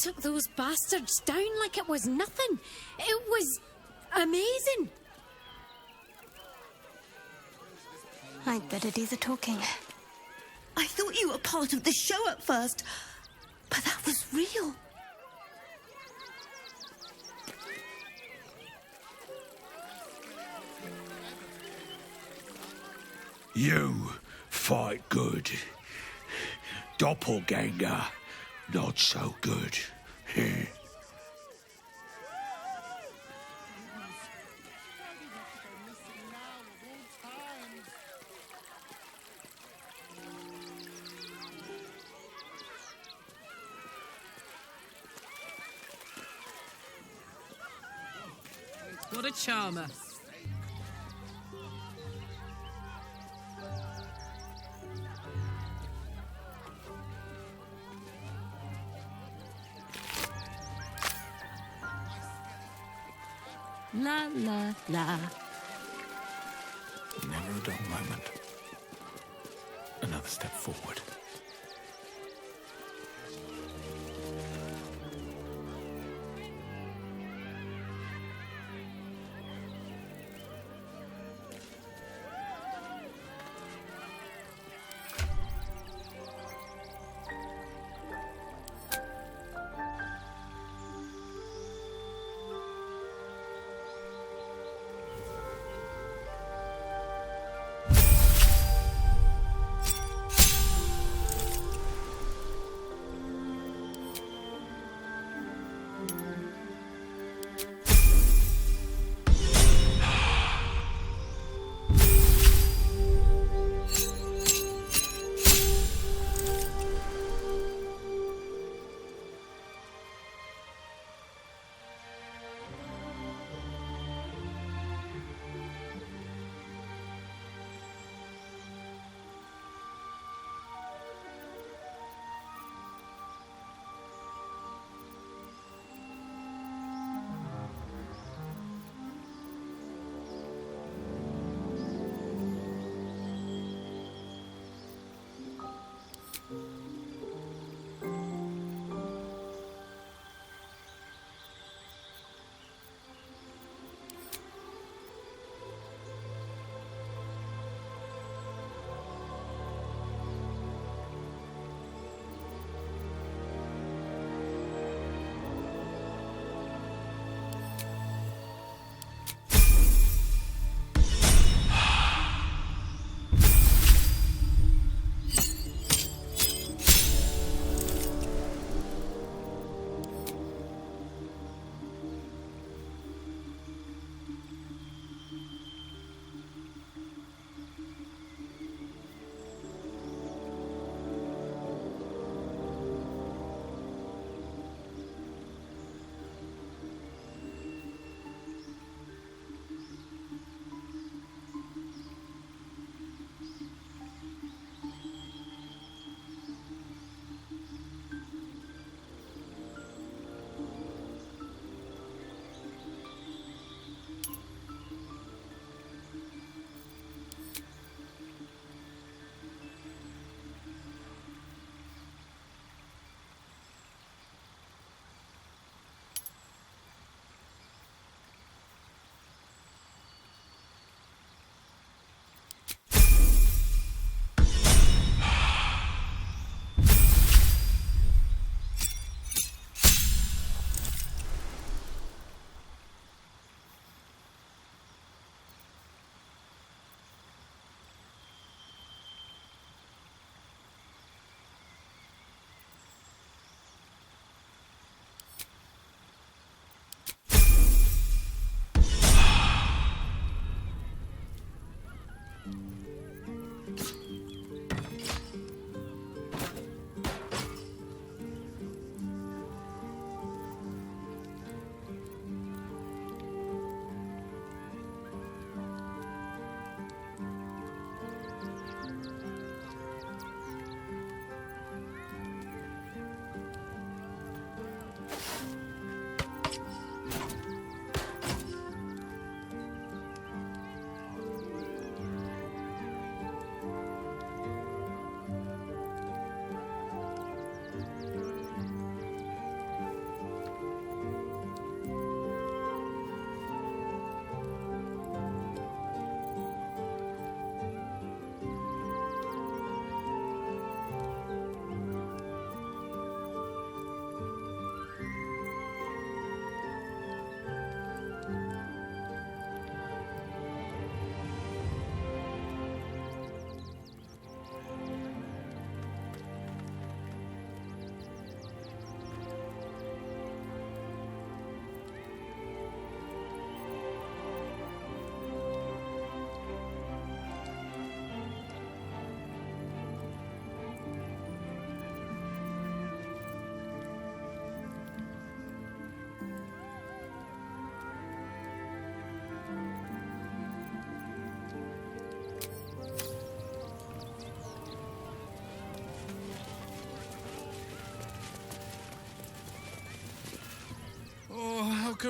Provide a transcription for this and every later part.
took those bastards down like it was nothing. It was amazing. I'd better do the talking. I thought you were part of the show at first, but that was real. You fight good. Doppelganger, not so good. What a charmer. La, la, la. Never a dull moment. Another step forward.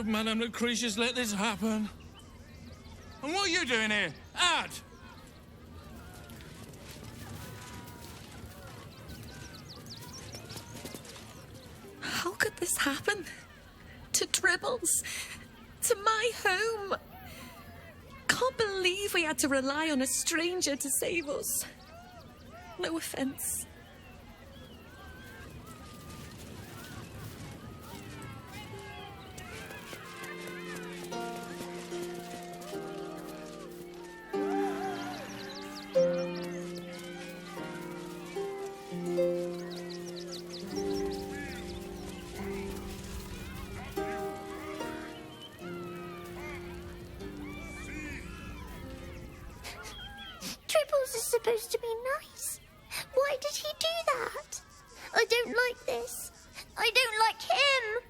have Madame Lucretius let this happen? And what are you doing here? Ad! How could this happen? To Dribbles? To my home? Can't believe we had to rely on a stranger to save us. No offence. Tribbles is supposed to be nice. Why did he do that? I don't like this. I don't like him.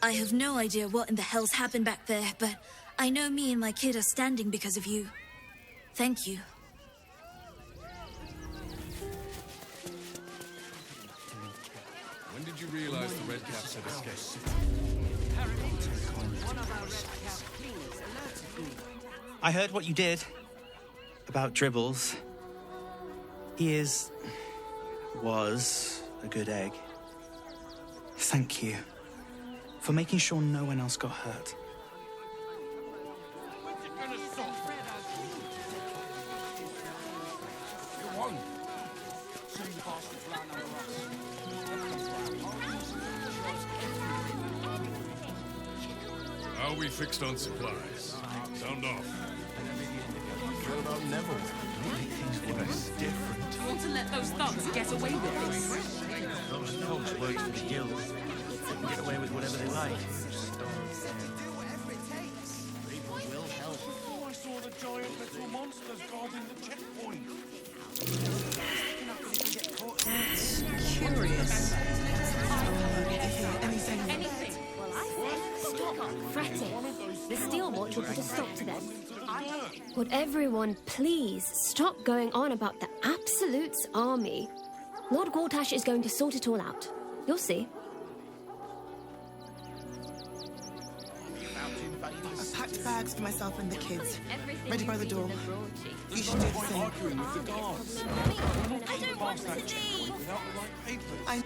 I have no idea what in the hell's happened back there, but I know me and my kid are standing because of you. Thank you. When did you realize the red caps had escaped? I heard what you did about Dribbles. He was a good egg. Thank you for making sure no one else got hurt. How are we fixed on supplies? Sound off. What about Neville? Make things different. You want to let those thugs get away with this? Those folks work for the guild. They can get away with whatever they like. People will help. Oh, I saw the giant metal monsters guarding the checkpoint. Curious. Anything. Well, I said stop fretting. The Steel Watch will put a stop to them. Would everyone please stop going on about the Absolute's army? Lord Gortash is going to sort it all out. You'll see. I've packed bags for myself and the kids. Ready by the door. You should do the same. Arguing with the guards. I don't want to leave. Without the right papers. I...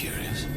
curious.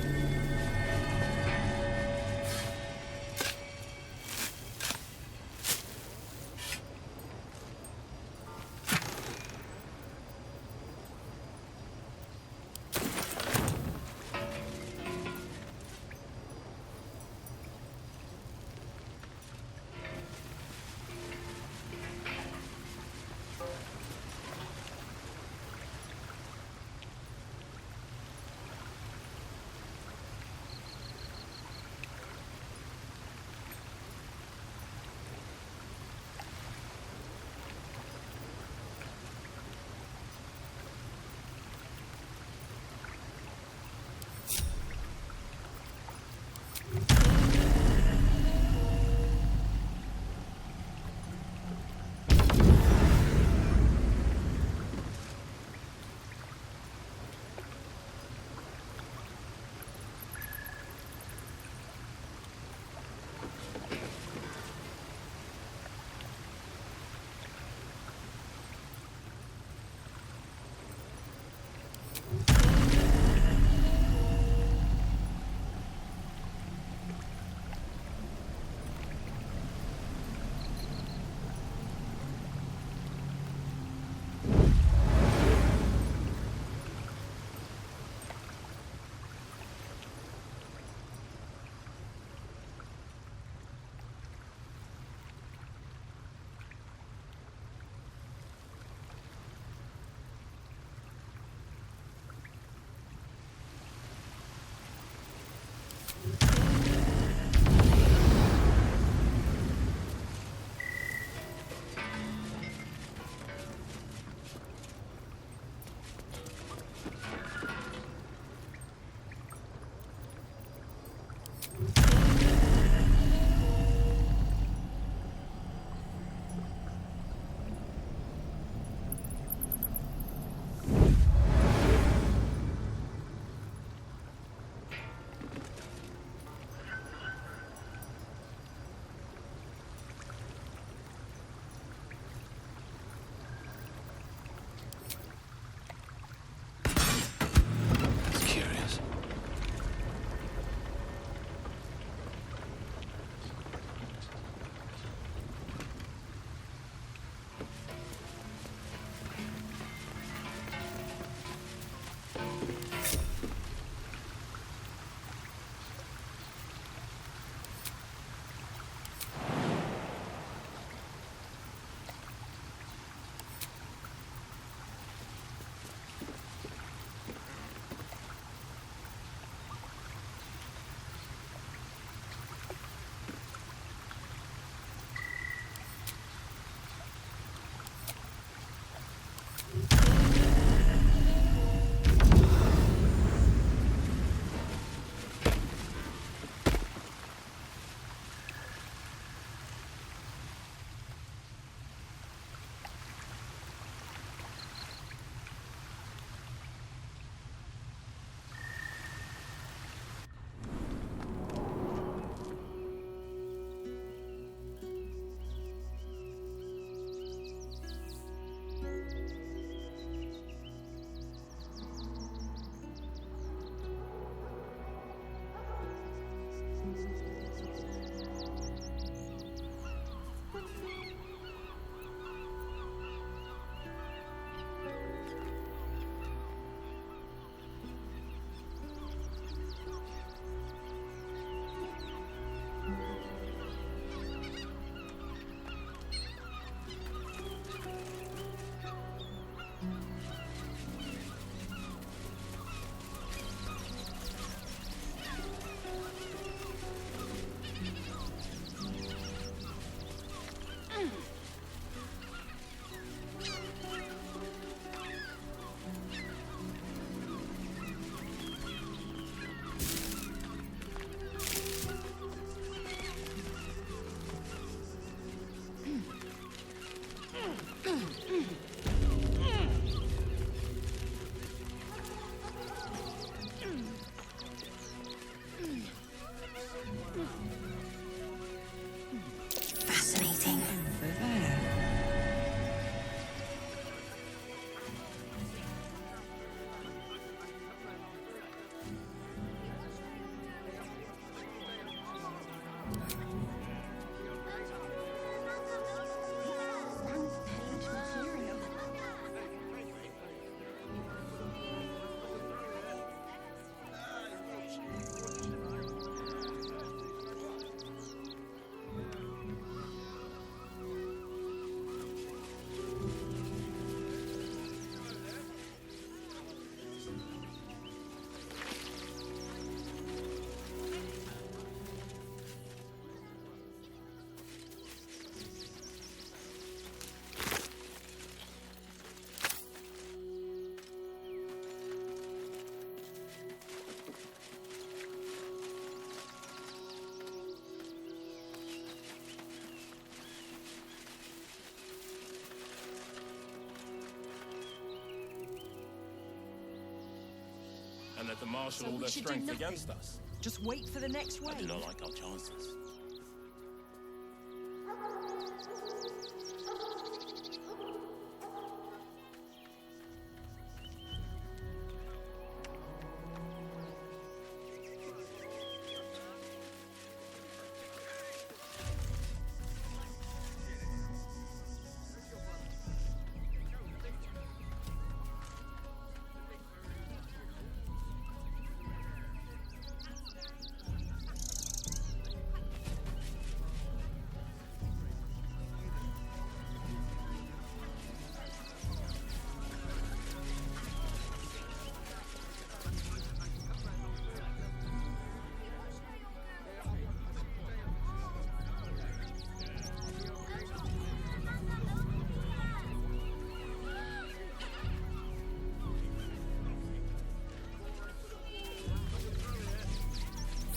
to marshal all their strength against us. Just wait for the next wave. I do not like our chances.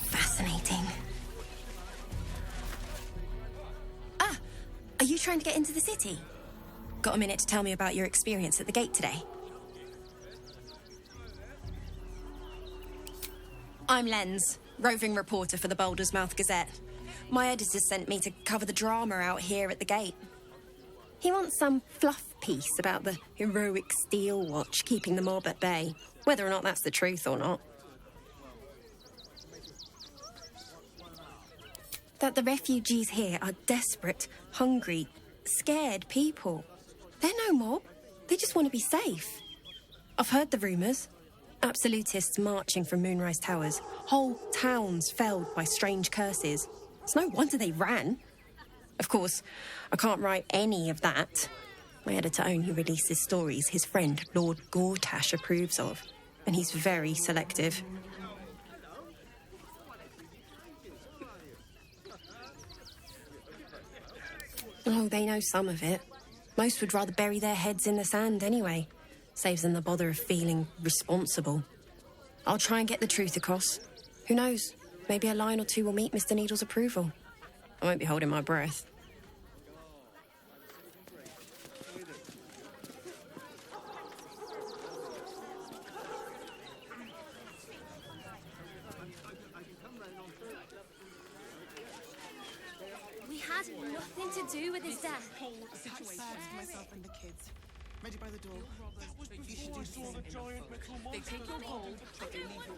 Fascinating. Ah, are you trying to get into the city? Got a minute to tell me about your experience at the gate today? I'm Lens, roving reporter for the Baldur's Mouth Gazette. My editor sent me to cover the drama out here at the gate. He wants some fluff piece about the heroic Steel Watch keeping the mob at bay, whether or not that's the truth or not. That the refugees here are desperate, hungry, scared people. They're no mob. They just want to be safe. I've heard the rumours. Absolutists marching from Moonrise Towers. Whole towns felled by strange curses. It's no wonder they ran. Of course, I can't write any of that. My editor only releases stories his friend Lord Gortash approves of, and he's very selective. Oh, they know some of it. Most would rather bury their heads in the sand anyway. Saves them the bother of feeling responsible. I'll try and get the truth across. Who knows? Maybe a line or two will meet Mr. Needle's approval. I won't be holding my breath. We had nothing to do with his death. Pack bags for myself and the kids. Ready by the door. You should do saw the giant metal monster. They take your gold, but they leave your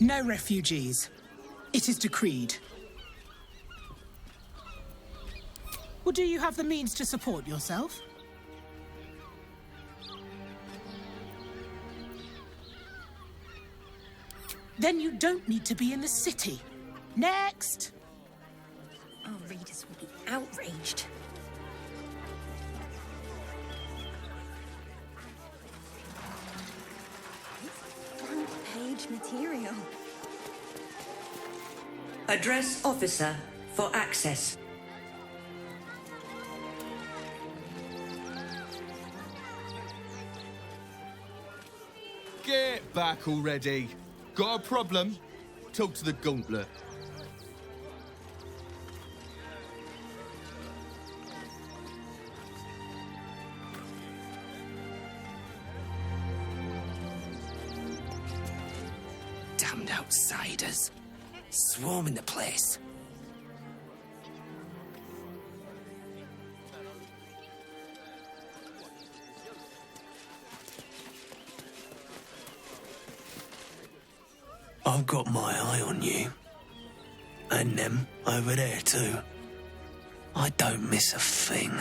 No refugees. It is decreed. Well, do you have the means to support yourself? Then you don't need to be in the city. Next! Our readers will be outraged. Front-page material. Address officer for access. Get back already. Got a problem? Talk to the gauntlet. Damned outsiders. Swarming the place. I've got my eye on you. And them over there too. I don't miss a thing.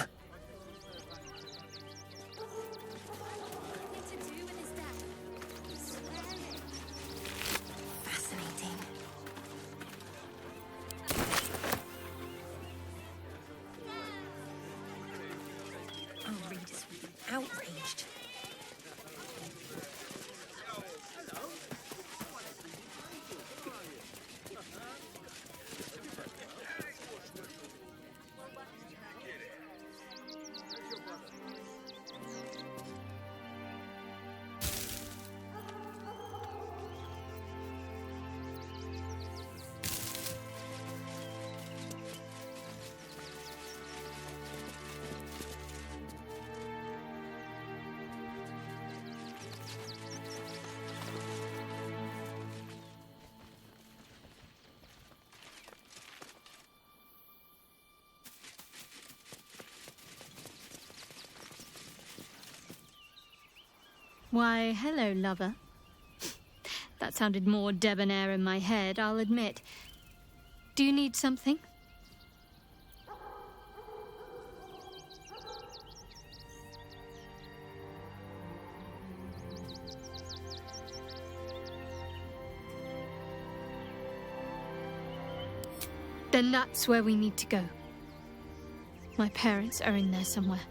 Fascinating. Our readers will be outraged. Why, hello, lover. That sounded more debonair in my head, I'll admit. Do you need something? Then that's where we need to go. My parents are in there somewhere.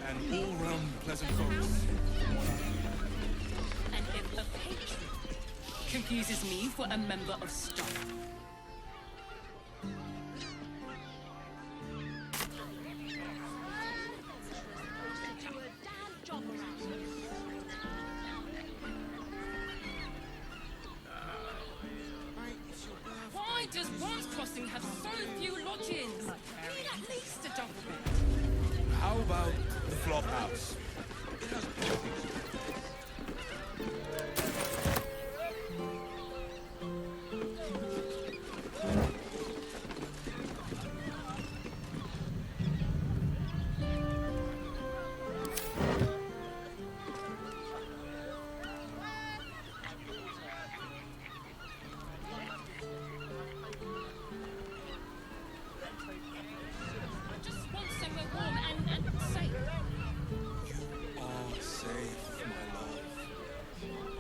And all round pleasant folks. And if a patron confuses me for a member of staff, why does One's Crossing have so few lodgings? We need at least a double bed. How about the flop house?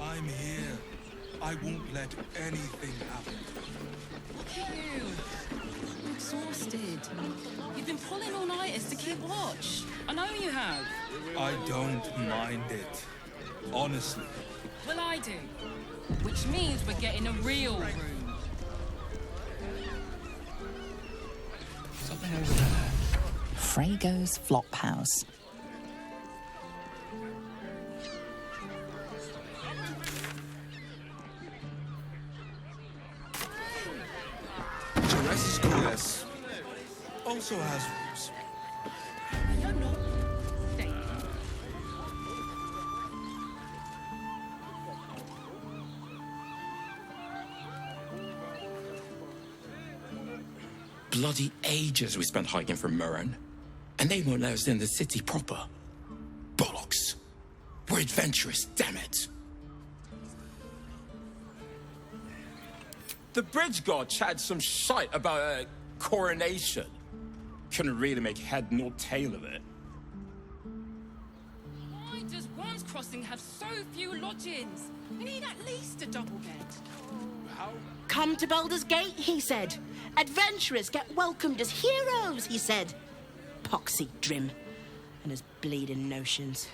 I'm here. I won't let anything happen. Look at you. I'm exhausted. You've been pulling all-nighters to keep watch. I know you have. I don't mind it. Honestly. Well, I do. Which means we're getting a real room. Something over there. Frago's Flop House. Jerez's Coolest also has rooms. Bloody ages we spent hiking from Murren, and they won't let us in the city proper. Bollocks. We're adventurous, damn it. The bridge god chatted some shite about a coronation. Couldn't really make head nor tail of it. Why does One's Crossing have so few lodgings? We need at least a double bed. Come to Baldur's Gate, he said. Adventurers get welcomed as heroes, he said. Poxy Drim and his bleeding notions.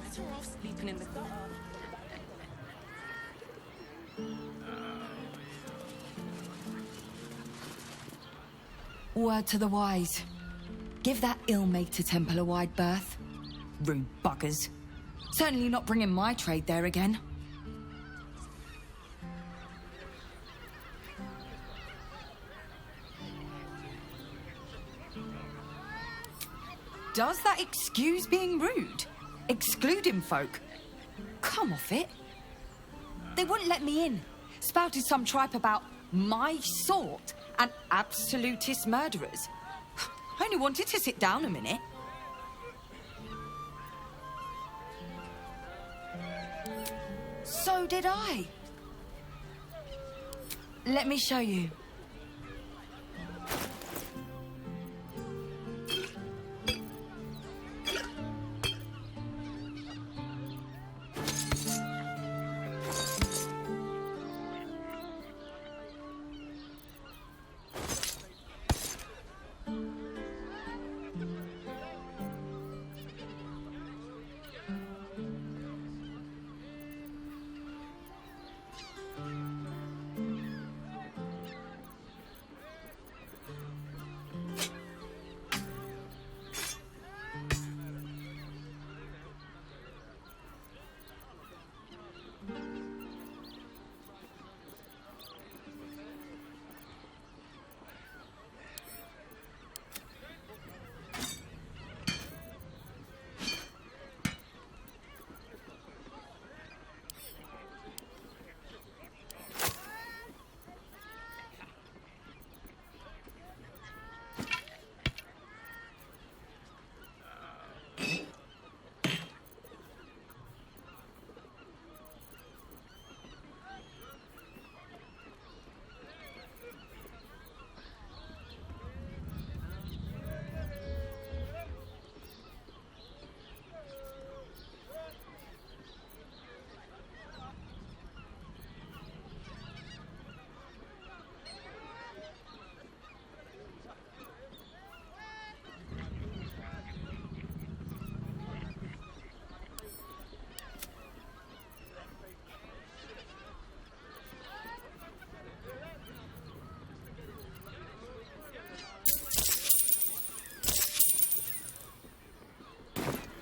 Better off sleeping in the gutter. Word to the wise. Give that ill-mater temple a wide berth. Rude buggers. Certainly not bringing my trade there again. Does that excuse being rude? Excluding folk? Come off it. They wouldn't let me in. Spouted some tripe about my sort and absolutist murderers. I only wanted to sit down a minute. So did I. Let me show you.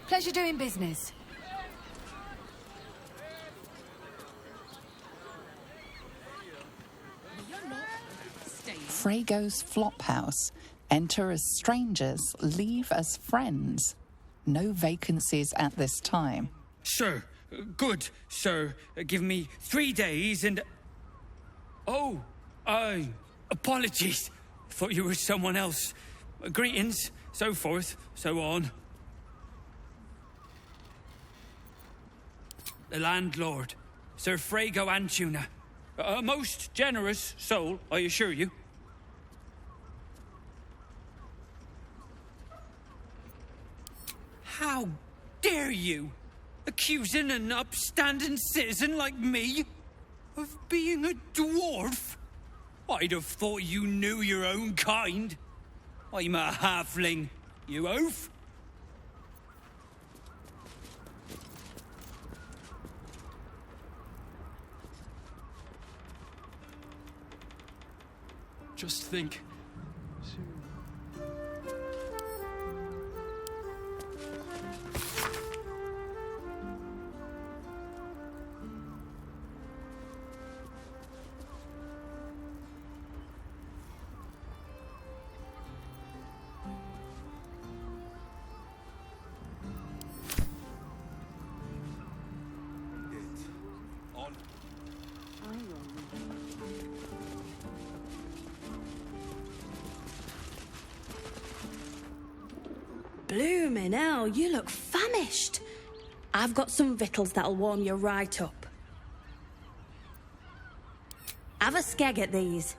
Pleasure doing business. Frego's Flophouse. Enter as strangers, leave as friends. No vacancies at this time. Sir, good, sir. Give me 3 days and... Oh, apologies. Thought you were someone else. Greetings, so forth, so on. The landlord, Sir Frego Antuna. A most generous soul, I assure you. How dare you, accusing an upstanding citizen like me of being a dwarf? I'd have thought you knew your own kind. I'm a halfling, you oaf. Just think. Bloomin' hell, you look famished. I've got some victuals that'll warm you right up. Have a skeg at these.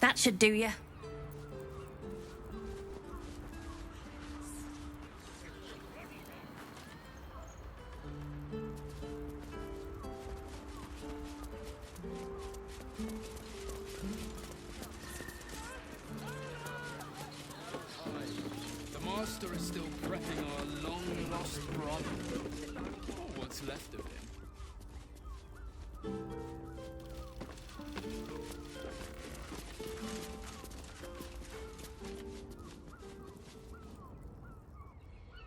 That should do you. The master is still prepping our long-lost brother. Or what's left of him.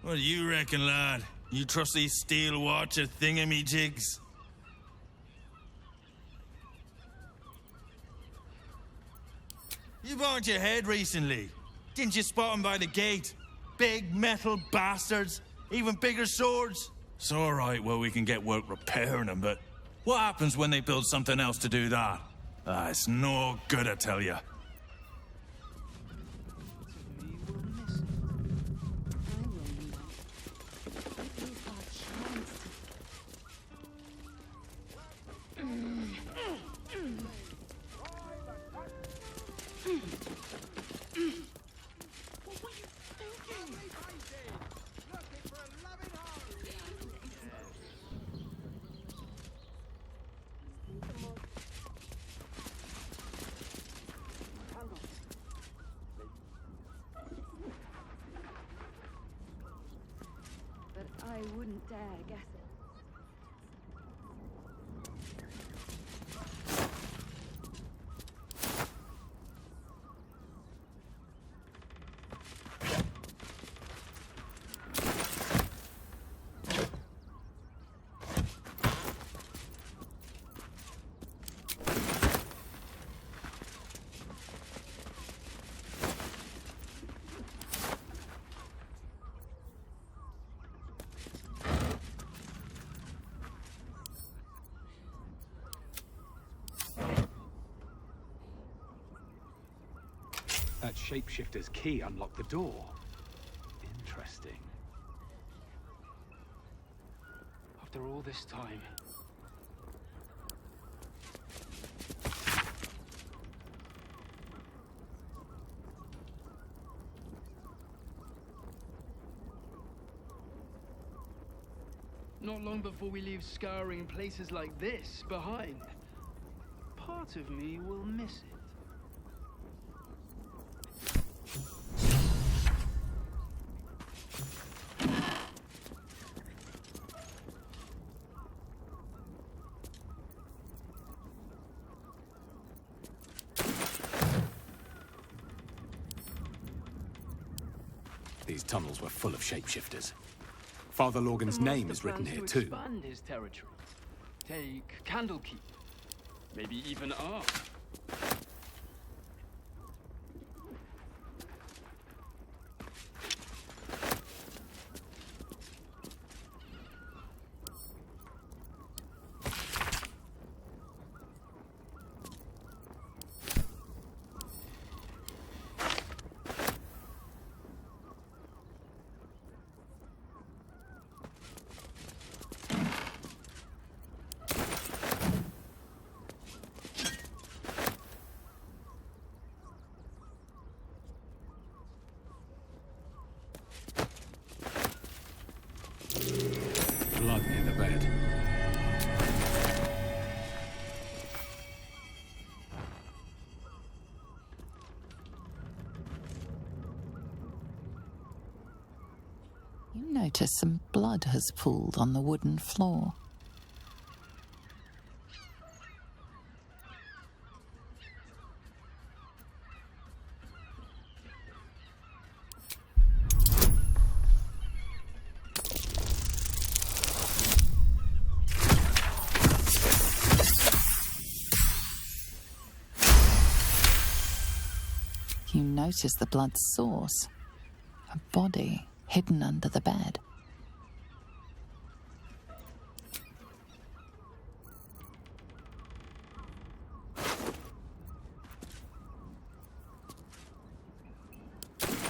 What do you reckon, lad? You trust these steel watcher thingamajigs? You've earned your head recently. Didn't you spot them by the gate? Big metal bastards. Even bigger swords. It's all right, well, we can get work repairing them, but what happens when they build something else to do that? It's no good, I tell you. I wouldn't dare guess it. That shapeshifter's key unlocked the door. Interesting. After all this time... Not long before we leave scouring places like this behind, part of me will miss it. These tunnels were full of shapeshifters. Father Lorgan's name is written here too. Expand his territory. Take Candlekeep. Maybe even Ark. Blood near the bed. You notice some blood has pooled on the wooden floor. You notice the blood's source. A body hidden under the bed.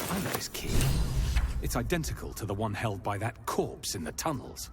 I know this key. It's identical to the one held by that corpse in the tunnels.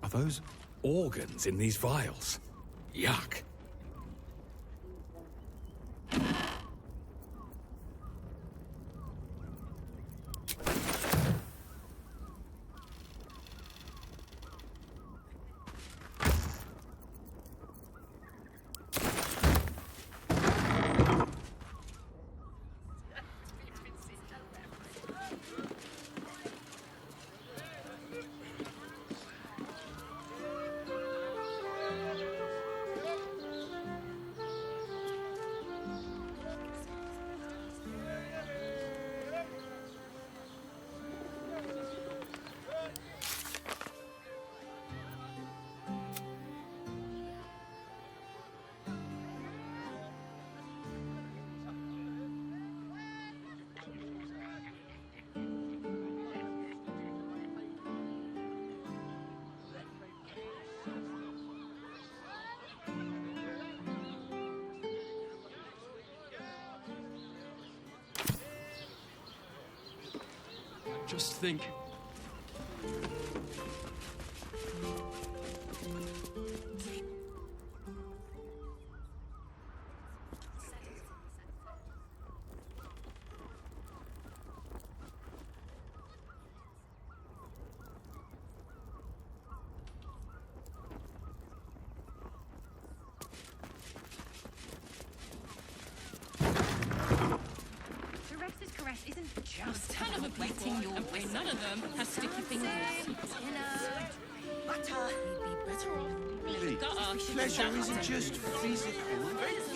Are those organs in these vials? Yuck. Just think. Isn't just 10 of the people, and none of them has sticky fingers. Butter. You'd be better off. Pleasure isn't just physical. It's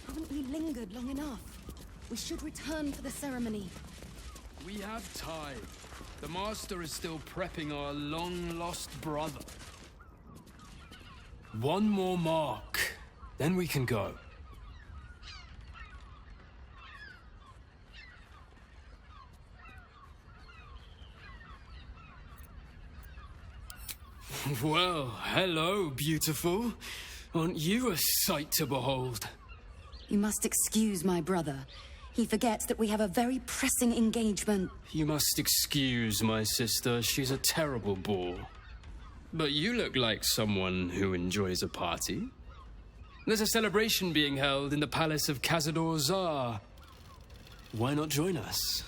Haven't we lingered long enough? We should return for the ceremony. We have time. The Master is still prepping our long-lost brother. One more mark, then we can go. Well, hello, beautiful. Aren't you a sight to behold? You must excuse my brother. He forgets that we have a very pressing engagement. You must excuse my sister. She's a terrible bore. But you look like someone who enjoys a party. There's a celebration being held in the palace of Cazador Zar. Why not join us?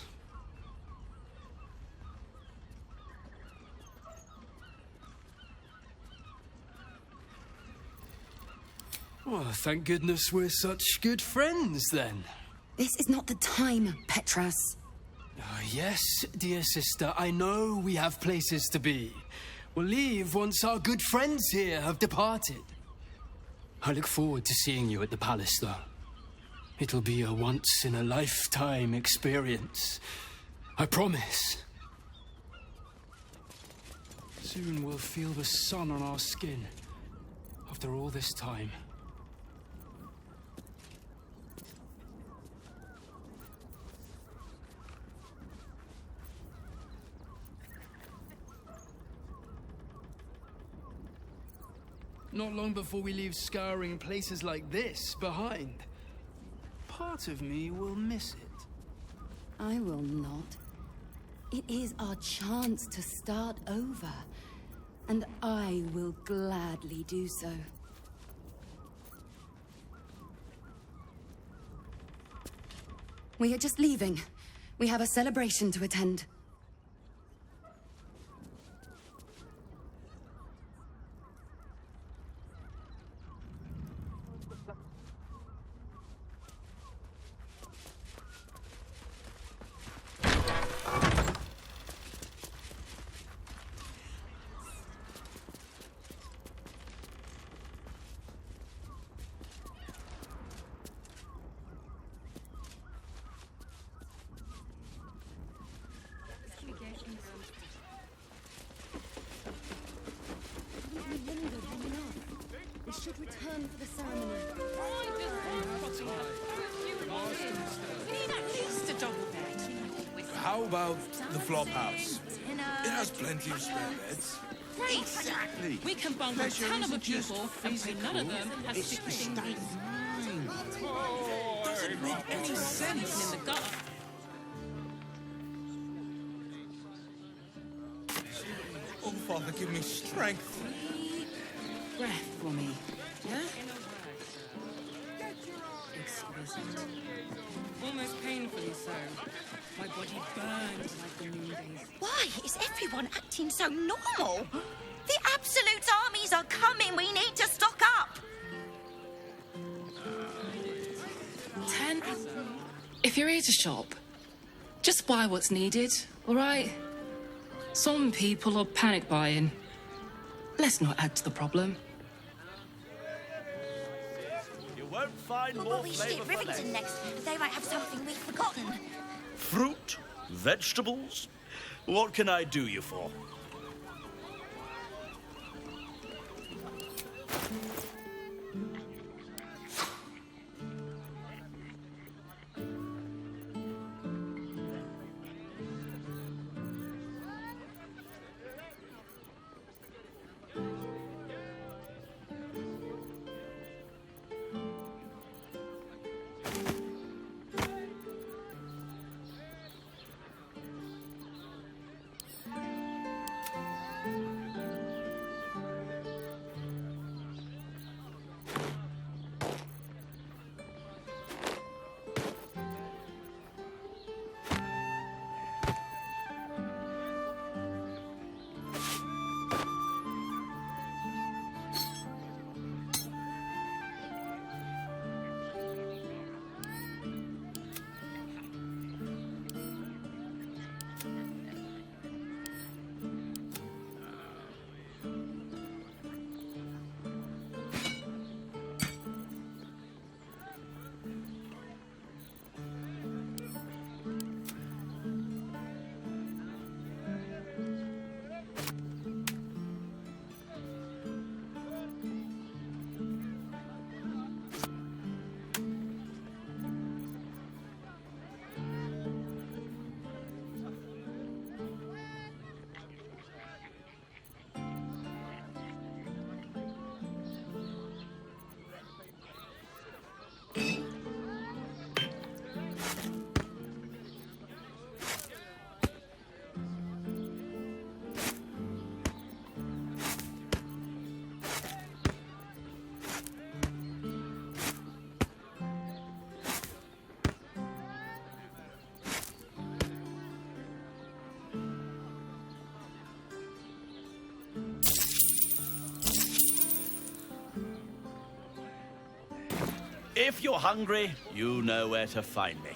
Well, thank goodness we're such good friends, then. This is not the time, Petras. Yes, dear sister, I know we have places to be. We'll leave once our good friends here have departed. I look forward to seeing you at the palace, though. It'll be a once-in-a-lifetime experience. I promise. Soon we'll feel the sun on our skin. After all this time. Not long before we leave scouring places like this behind. Part of me will miss it. I will not. It is our chance to start over, and I will gladly do so. We are just leaving. We have a celebration to attend. would return for the ceremony. We need at least a double bed. How about the flop house? It has plenty of spare beds. Exactly. We can bunk a ton of people and pay none of them has 16 rooms. Doesn't make any sense. In the gutter. Oh, Father, give me strength. Breath for me, yeah? Exquisite. Almost painfully so. My body burned like the noon days. Why is everyone acting so normal? The Absolute armies are coming. We need to stock up. 10. If you're here to shop, just buy what's needed, all right? Some people are panic buying. Let's not add to the problem. You won't find Well, more we should flavour hit for less. Rivington next. They might have something we've forgotten. Fruit, vegetables. What can I do you for? If you're hungry, you know where to find me.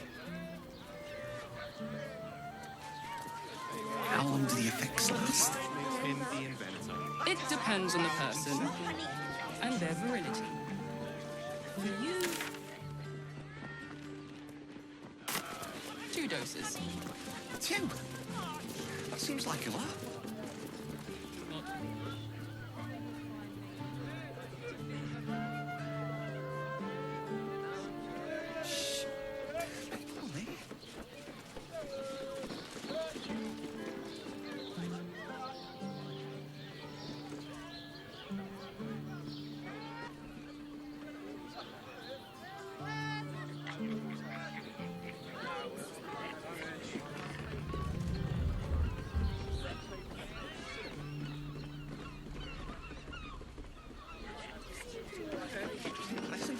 How long do the effects last? It depends on the person and their virility. For you, 2 doses. 2? That seems like a lot.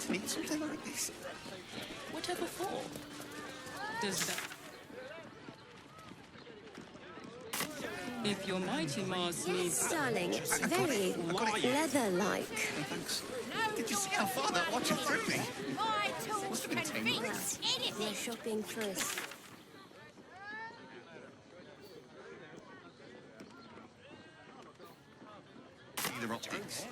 Need something like this. Whatever for? Does that... If your mighty Mars needs... Darling, it's very leather-like. Thanks. Did you see how far that watch threw me? My tools Must have been can 10 fix minutes. anything. No shopping first. See the optics.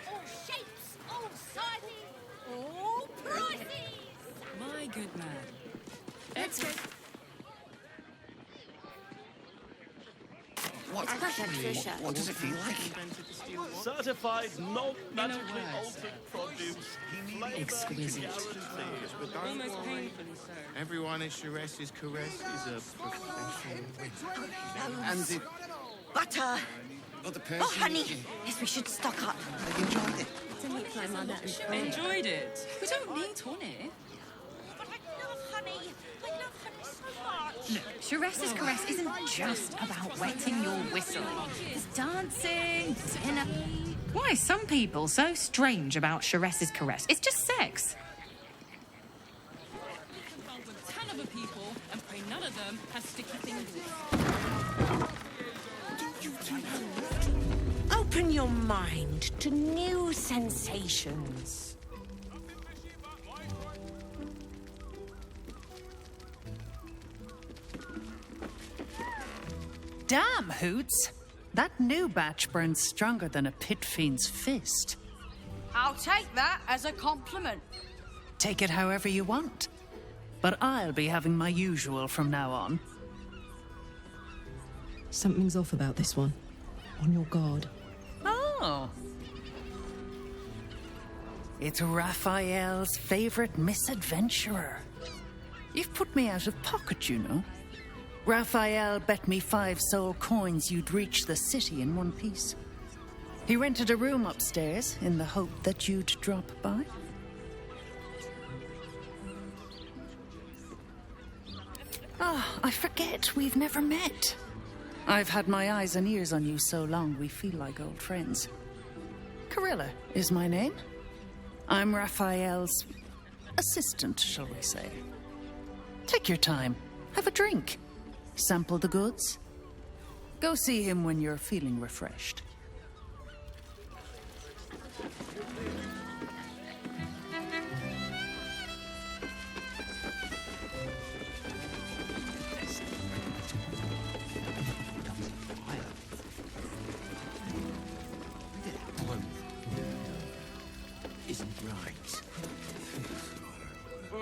All shapes, all sizes, all prices. My good man. Let's go. What? What does it feel like? Certified, not magically altered produce. Exquisite. Almost painfully so. Everyone at Sharess's caress is a professional. And the Butter. other person... Oh, honey. Yes, we should stock up. They enjoyed it. Enjoyed it. We don't need honey. But I love honey. I love honey so much. Look, Sharess's caress isn't just about wetting your whistle. There's dancing, dinner. Why are some people so strange about Sharess's caress? It's just sex. Ten other people, and pray none of them has sticky fingers. Open your mind to new sensations. Damn, Hoots! That new batch burns stronger than a pit fiend's fist. I'll take that as a compliment. Take it however you want. But I'll be having my usual from now on. Something's off about this one. On your guard. Oh. It's Raphael's favorite misadventurer. You've put me out of pocket, you know. Raphael bet me 5 soul coins you'd reach the city in one piece. He rented a room upstairs in the hope that you'd drop by. Ah, I forget we've never met. I've had my eyes and ears on you so long we feel like old friends. Carilla is my name. I'm Raphael's assistant, shall we say. Take your time. Have a drink. Sample the goods. Go see him when you're feeling refreshed. Isn't right.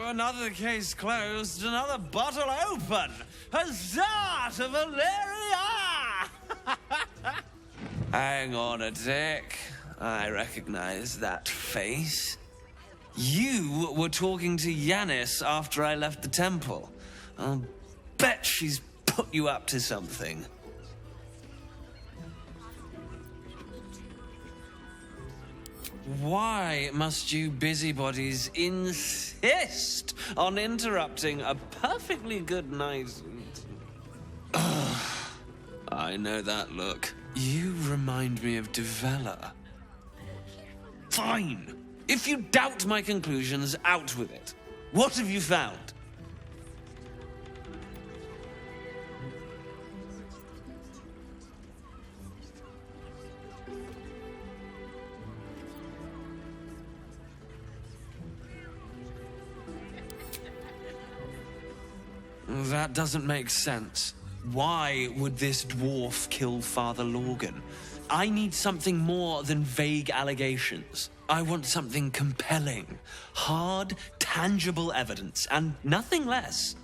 Another case closed, another bottle open. Huzzah to Valeria! Hang on a tick. I recognize that face. You were talking to Yanis after I left the temple. I'll bet she's put you up to something. Why must you busybodies insist on interrupting a perfectly good night? I know that look. You remind me of Devella. Fine. If you doubt my conclusions, out with it. What have you found? That doesn't make sense. Why would this dwarf kill Father Lorgan? I need something more than vague allegations. I want something compelling, hard, tangible evidence, and nothing less.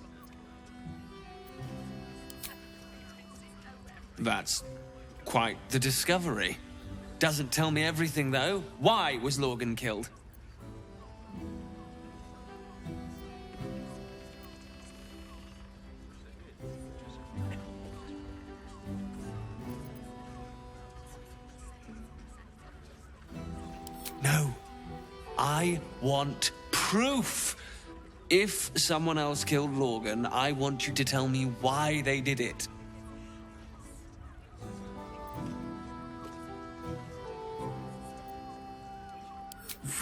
That's quite the discovery. Doesn't tell me everything, though. Why was Lorgan killed? No. I want proof. If someone else killed Lorgan, I want you to tell me why they did it.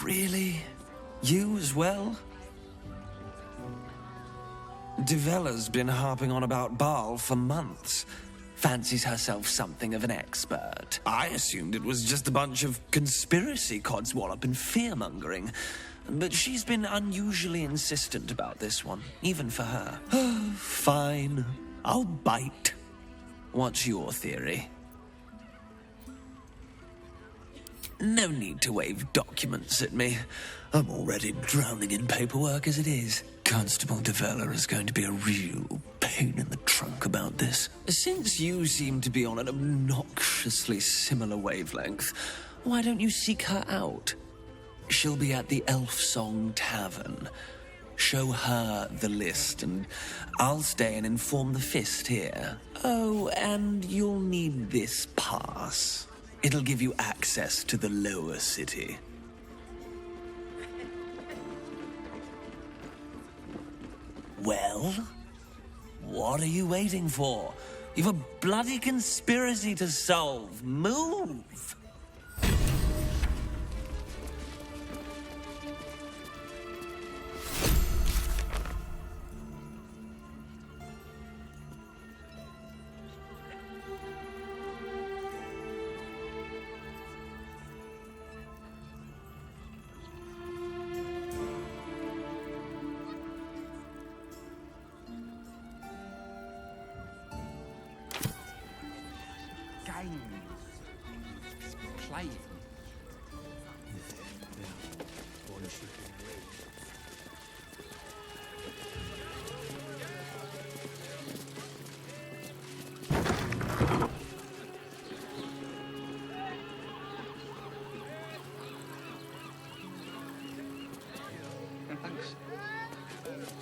Really? You as well? Devella's been harping on about Baal for months. Fancies herself something of an expert. I assumed it was just a bunch of conspiracy codswallop and fear-mongering. But she's been unusually insistent about this one, even for her. Fine. I'll bite. What's your theory? No need to wave documents at me. I'm already drowning in paperwork as it is. Constable de Vella is going to be a real pain in the trunk about this. Since you seem to be on an obnoxiously similar wavelength, why don't you seek her out? She'll be at the Elf Song Tavern. Show her the list, and I'll stay and inform the Fist here. Oh, and you'll need this pass. It'll give you access to the lower city. Well, what are you waiting for? You've a bloody conspiracy to solve. Move!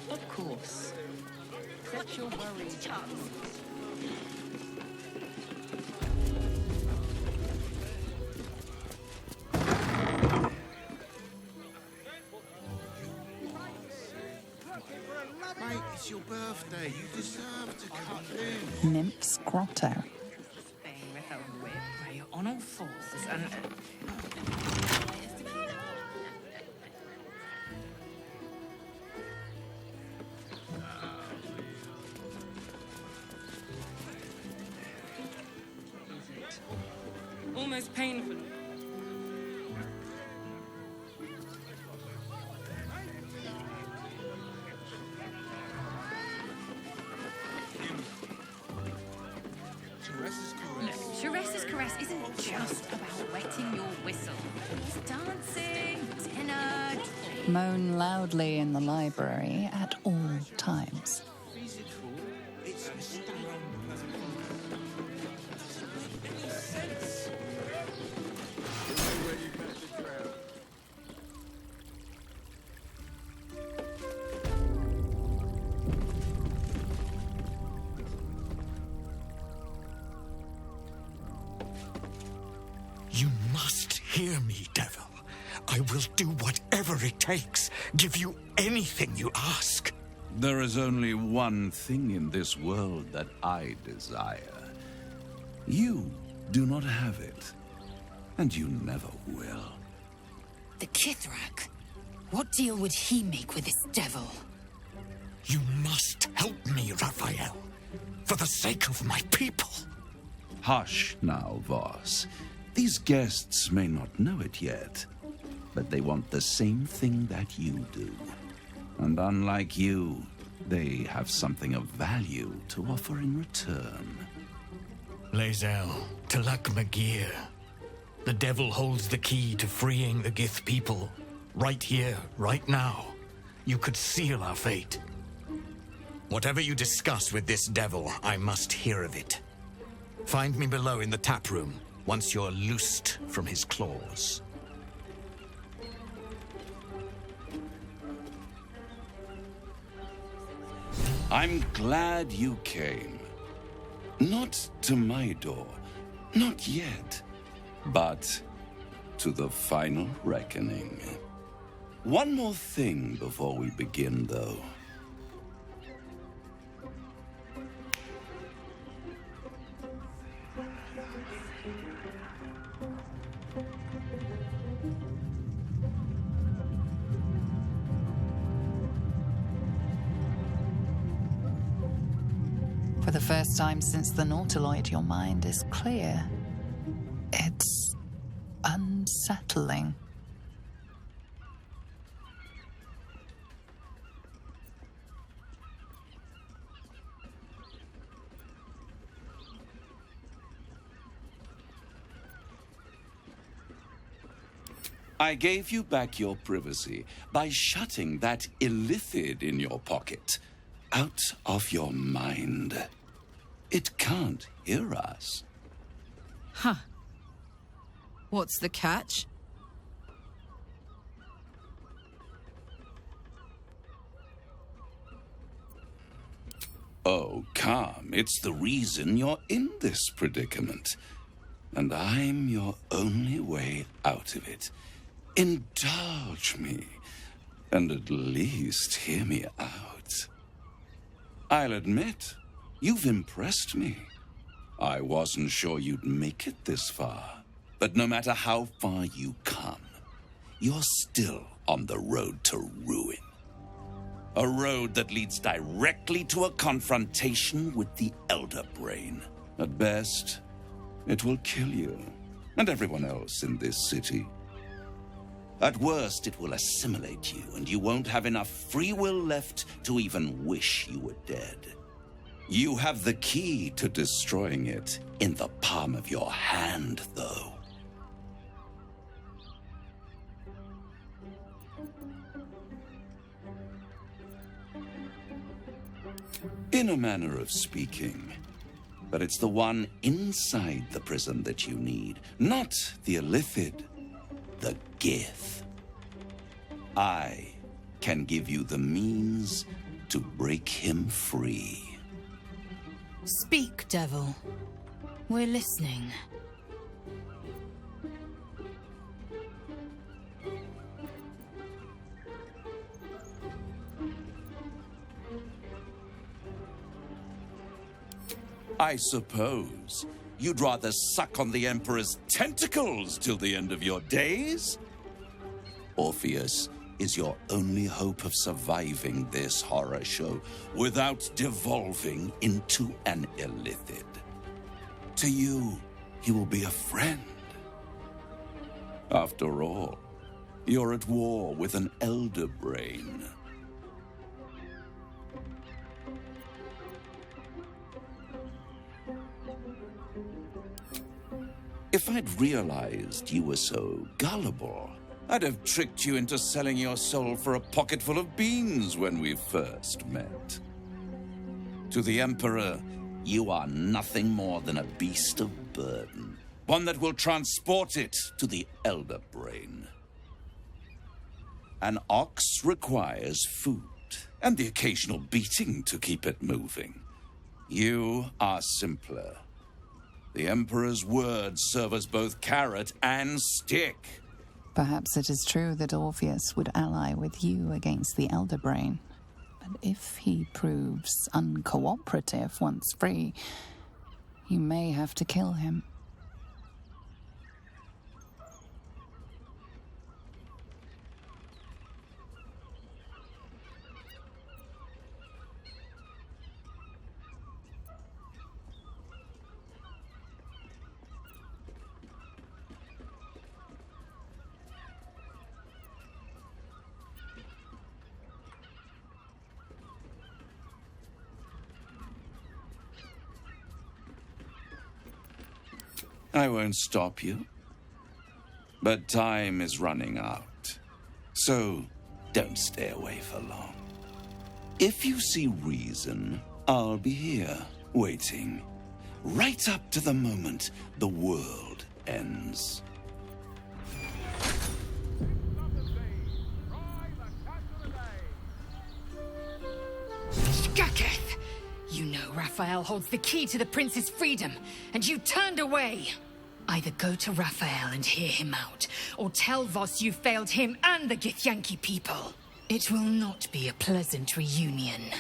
Of course. Set your worries. Mate, it's your birthday. You deserve to cut in. Nymph's Grotto. Thing with a whip where you're on all fours and... Almost painful. Sharesa's caress isn't just about wetting your whistle. It's dancing, dinner... Moan loudly in the library at all times. You must hear me, devil. I will do whatever it takes, give you anything you ask. There is only one thing in this world that I desire. You do not have it, and you never will. The Kithrak? What deal would he make with this devil? You must help me, Raphael, for the sake of my people. Hush now, Voss. These guests may not know it yet, but they want the same thing that you do. And unlike you, they have something of value to offer in return. Lae'zel, Talak Magir. The devil holds the key to freeing the Gith people. Right here, right now. You could seal our fate. Whatever you discuss with this devil, I must hear of it. Find me below in the tap room, once you're loosed from his claws. I'm glad you came. Not to my door, not yet, but to the final reckoning. One more thing before we begin, though. For the first time since the Nautiloid, your mind is clear. It's unsettling. I gave you back your privacy by shutting that illithid in your pocket out of your mind. It can't hear us. Huh. What's the catch? Oh, calm. It's the reason you're in this predicament. And I'm your only way out of it. Indulge me, and at least hear me out. I'll admit, you've impressed me. I wasn't sure you'd make it this far. But no matter how far you come, you're still on the road to ruin. A road that leads directly to a confrontation with the Elder Brain. At best, it will kill you, and everyone else in this city. At worst, it will assimilate you, and you won't have enough free will left to even wish you were dead. You have the key to destroying it in the palm of your hand, though. In a manner of speaking. But it's the one inside the prison that you need, not the illithid, the Gith. I can give you the means to break him free. Speak, devil. We're listening. I suppose you'd rather suck on the Emperor's tentacles till the end of your days? Orpheus is your only hope of surviving this horror show without devolving into an illithid. To you, he will be a friend. After all, you're at war with an Elder Brain. If I'd realized you were so gullible, I'd have tricked you into selling your soul for a pocketful of beans when we first met. To the Emperor, you are nothing more than a beast of burden, one that will transport it to the Elder Brain. An ox requires food, and the occasional beating to keep it moving. You are simpler. The Emperor's words serve as both carrot and stick. Perhaps it is true that Orpheus would ally with you against the Elder Brain. But if he proves uncooperative once free, you may have to kill him. I won't stop you. But time is running out. So don't stay away for long. If you see reason, I'll be here, waiting. Right up to the moment the world ends. Skaketh! You know Raphael holds the key to the prince's freedom, and you turned away. Either go to Raphael and hear him out, or tell Voss you failed him and the Githyanki people. It will not be a pleasant reunion.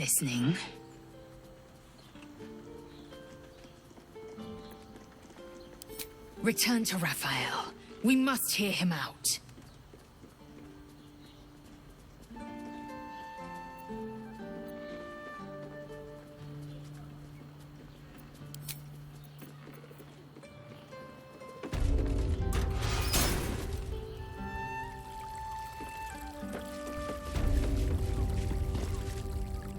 listening. Return to Raphael. We must hear him out.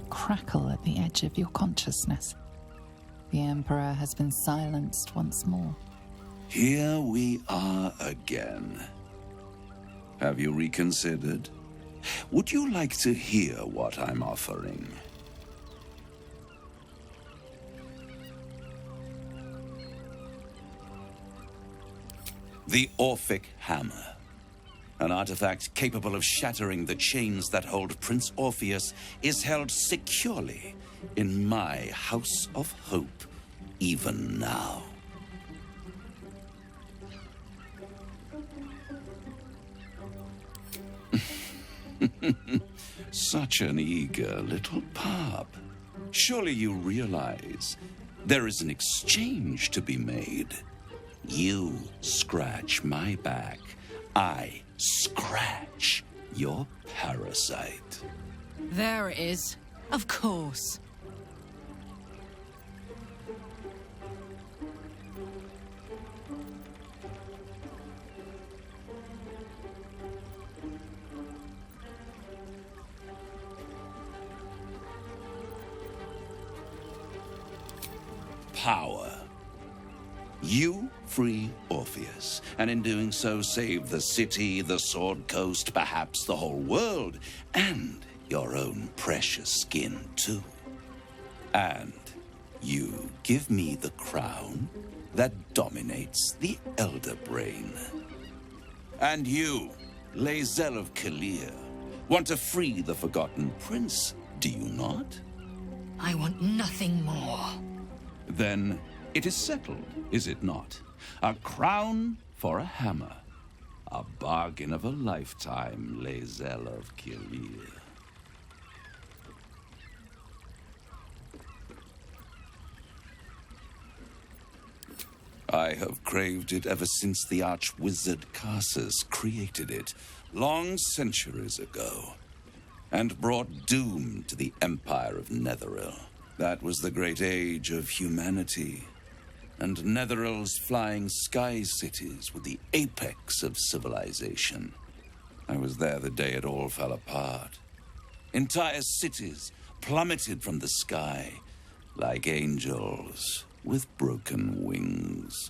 Crackle at the edge of your consciousness. The Emperor has been silenced once more. Here we are again. Have you reconsidered? Would you like to hear what I'm offering? The Orphic Hammer. An artifact capable of shattering the chains that hold Prince Orpheus is held securely in my House of Hope, even now. Such an eager little pup. Surely you realize there is an exchange to be made. You scratch my back, I scratch your parasite. There it is. Of course. Power. You free Orpheus, and in doing so save the city, the Sword Coast, perhaps the whole world, and your own precious skin too. And you give me the crown that dominates the Elder Brain. And you, Lae'zel of Kalir, want to free the Forgotten Prince, do you not? I want nothing more. Then it is settled, is it not? A crown for a hammer. A bargain of a lifetime, Lae'zel of Kalir. I have craved it ever since the arch-wizard Karsus created it, long centuries ago, and brought doom to the Empire of Netheril. That was the great age of humanity, and Netheril's flying sky cities were the apex of civilization. I was there the day it all fell apart. Entire cities plummeted from the sky like angels with broken wings.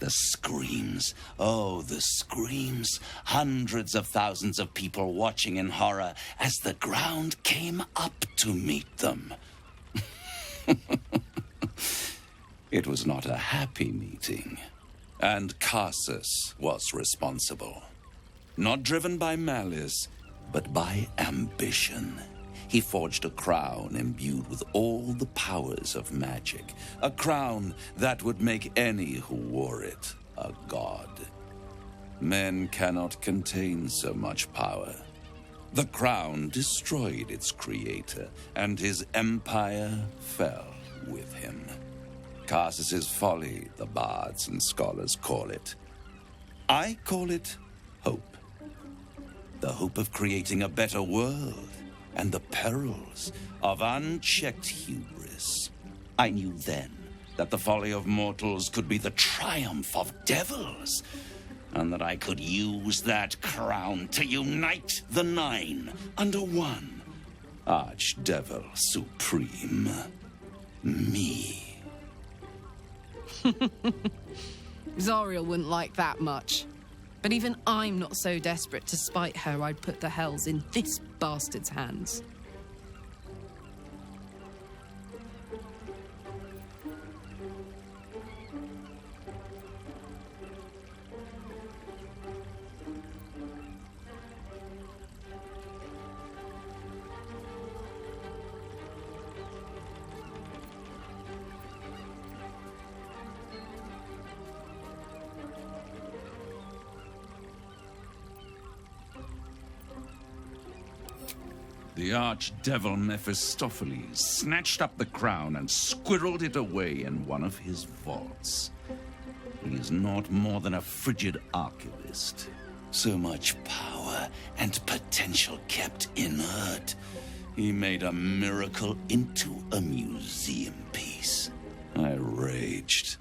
The screams, oh, the screams. Hundreds of thousands of people watching in horror as the ground came up to meet them. It was not a happy meeting, and Karsus was responsible. Not driven by malice, but by ambition. He forged a crown imbued with all the powers of magic, a crown that would make any who wore it a god. Men cannot contain so much power. The crown destroyed its creator, and his empire fell with him. Karsus's folly, the bards and scholars call it. I call it hope. The hope of creating a better world, and the perils of unchecked hubris. I knew then that the folly of mortals could be the triumph of devils, and that I could use that crown to unite the Nine under one Archdevil Supreme. Me. Zariel wouldn't like that much. But even I'm not so desperate to spite her I'd put the hells in this bastard's hands. The archdevil Mephistopheles snatched up the crown and squirreled it away in one of his vaults. He is not more than a frigid archivist. So much power and potential kept inert. He made a miracle into a museum piece. I raged.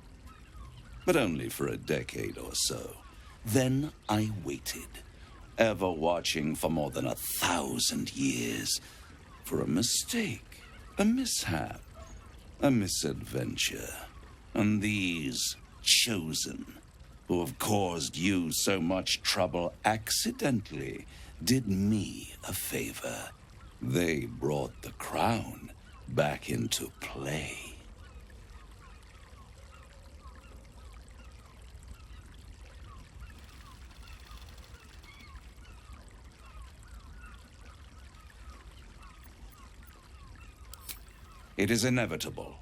But only for a decade or so. Then I waited, ever watching for more than 1,000 years, for a mistake, a mishap, a misadventure. And these chosen, who have caused you so much trouble accidentally, did me a favor. They brought the crown back into play. It is inevitable.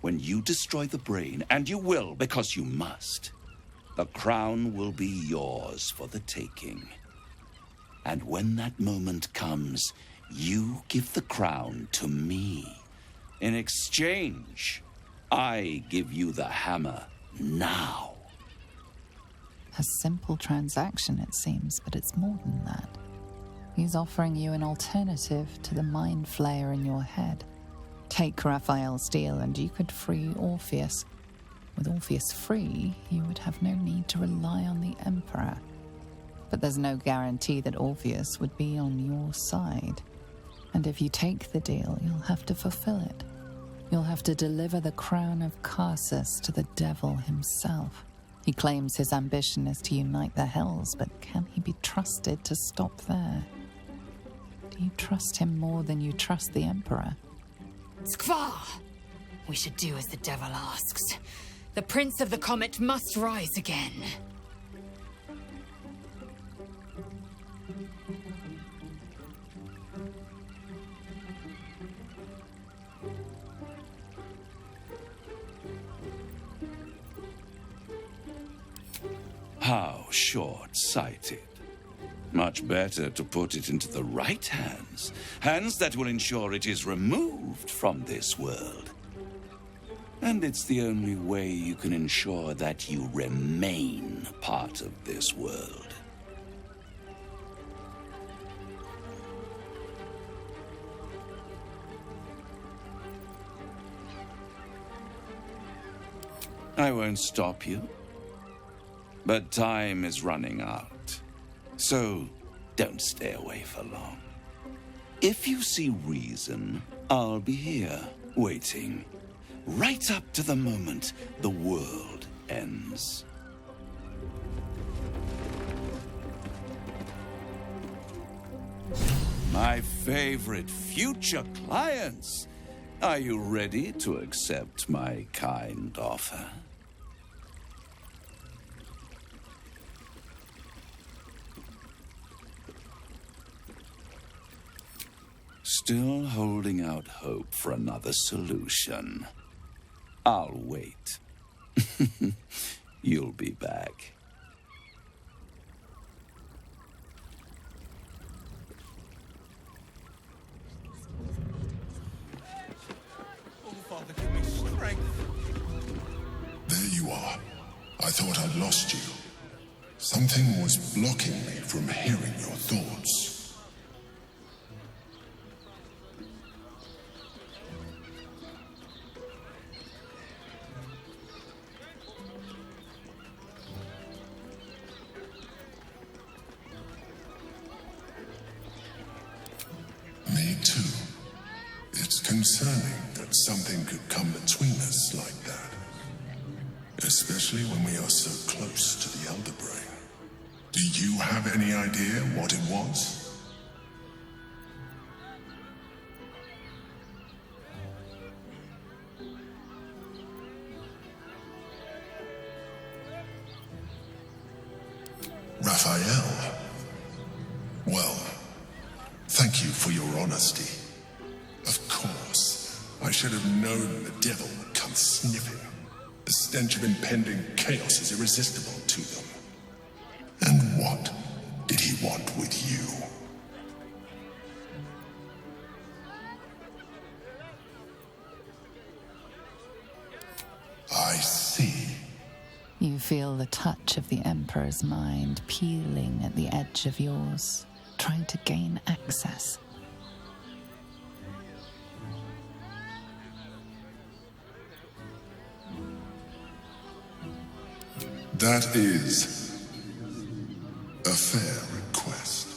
When you destroy the brain, and you will because you must, the crown will be yours for the taking. And when that moment comes, you give the crown to me. In exchange, I give you the hammer now. A simple transaction, it seems, but it's more than that. He's offering you an alternative to the mind flayer in your head. Take Raphael's deal and you could free Orpheus. With Orpheus free, you would have no need to rely on the Emperor. But there's no guarantee that Orpheus would be on your side. And if you take the deal, you'll have to fulfill it. You'll have to deliver the crown of Carsus to the devil himself. He claims his ambition is to unite the Hells, but can he be trusted to stop there? Do you trust him more than you trust the Emperor? Skvar! We should do as the devil asks. The Prince of the Comet must rise again. How short-sighted. Much better to put it into the right hands. Hands that will ensure it is removed from this world. And it's the only way you can ensure that you remain part of this world. I won't stop you. But time is running out. So, don't stay away for long. If you see reason, I'll be here, waiting. Right up to the moment the world ends. My favorite future clients. Are you ready to accept my kind offer? Still holding out hope for another solution. I'll wait. You'll be back. Oh, Father, give me strength. There you are. I thought I'd lost you. Something was blocking me from hearing your thoughts. Me too. It's concerning that something could come between us like that. Especially when we are so close to the Elder Brain. Do you have any idea what it was? Raphael. Well, thank you for your honesty. Of course, I should have known the devil would come sniffing. The stench of impending chaos is irresistible to them. And what did he want with you? feel the touch of the Emperor's mind peeling at the edge of yours, trying to gain access. That is a fair request.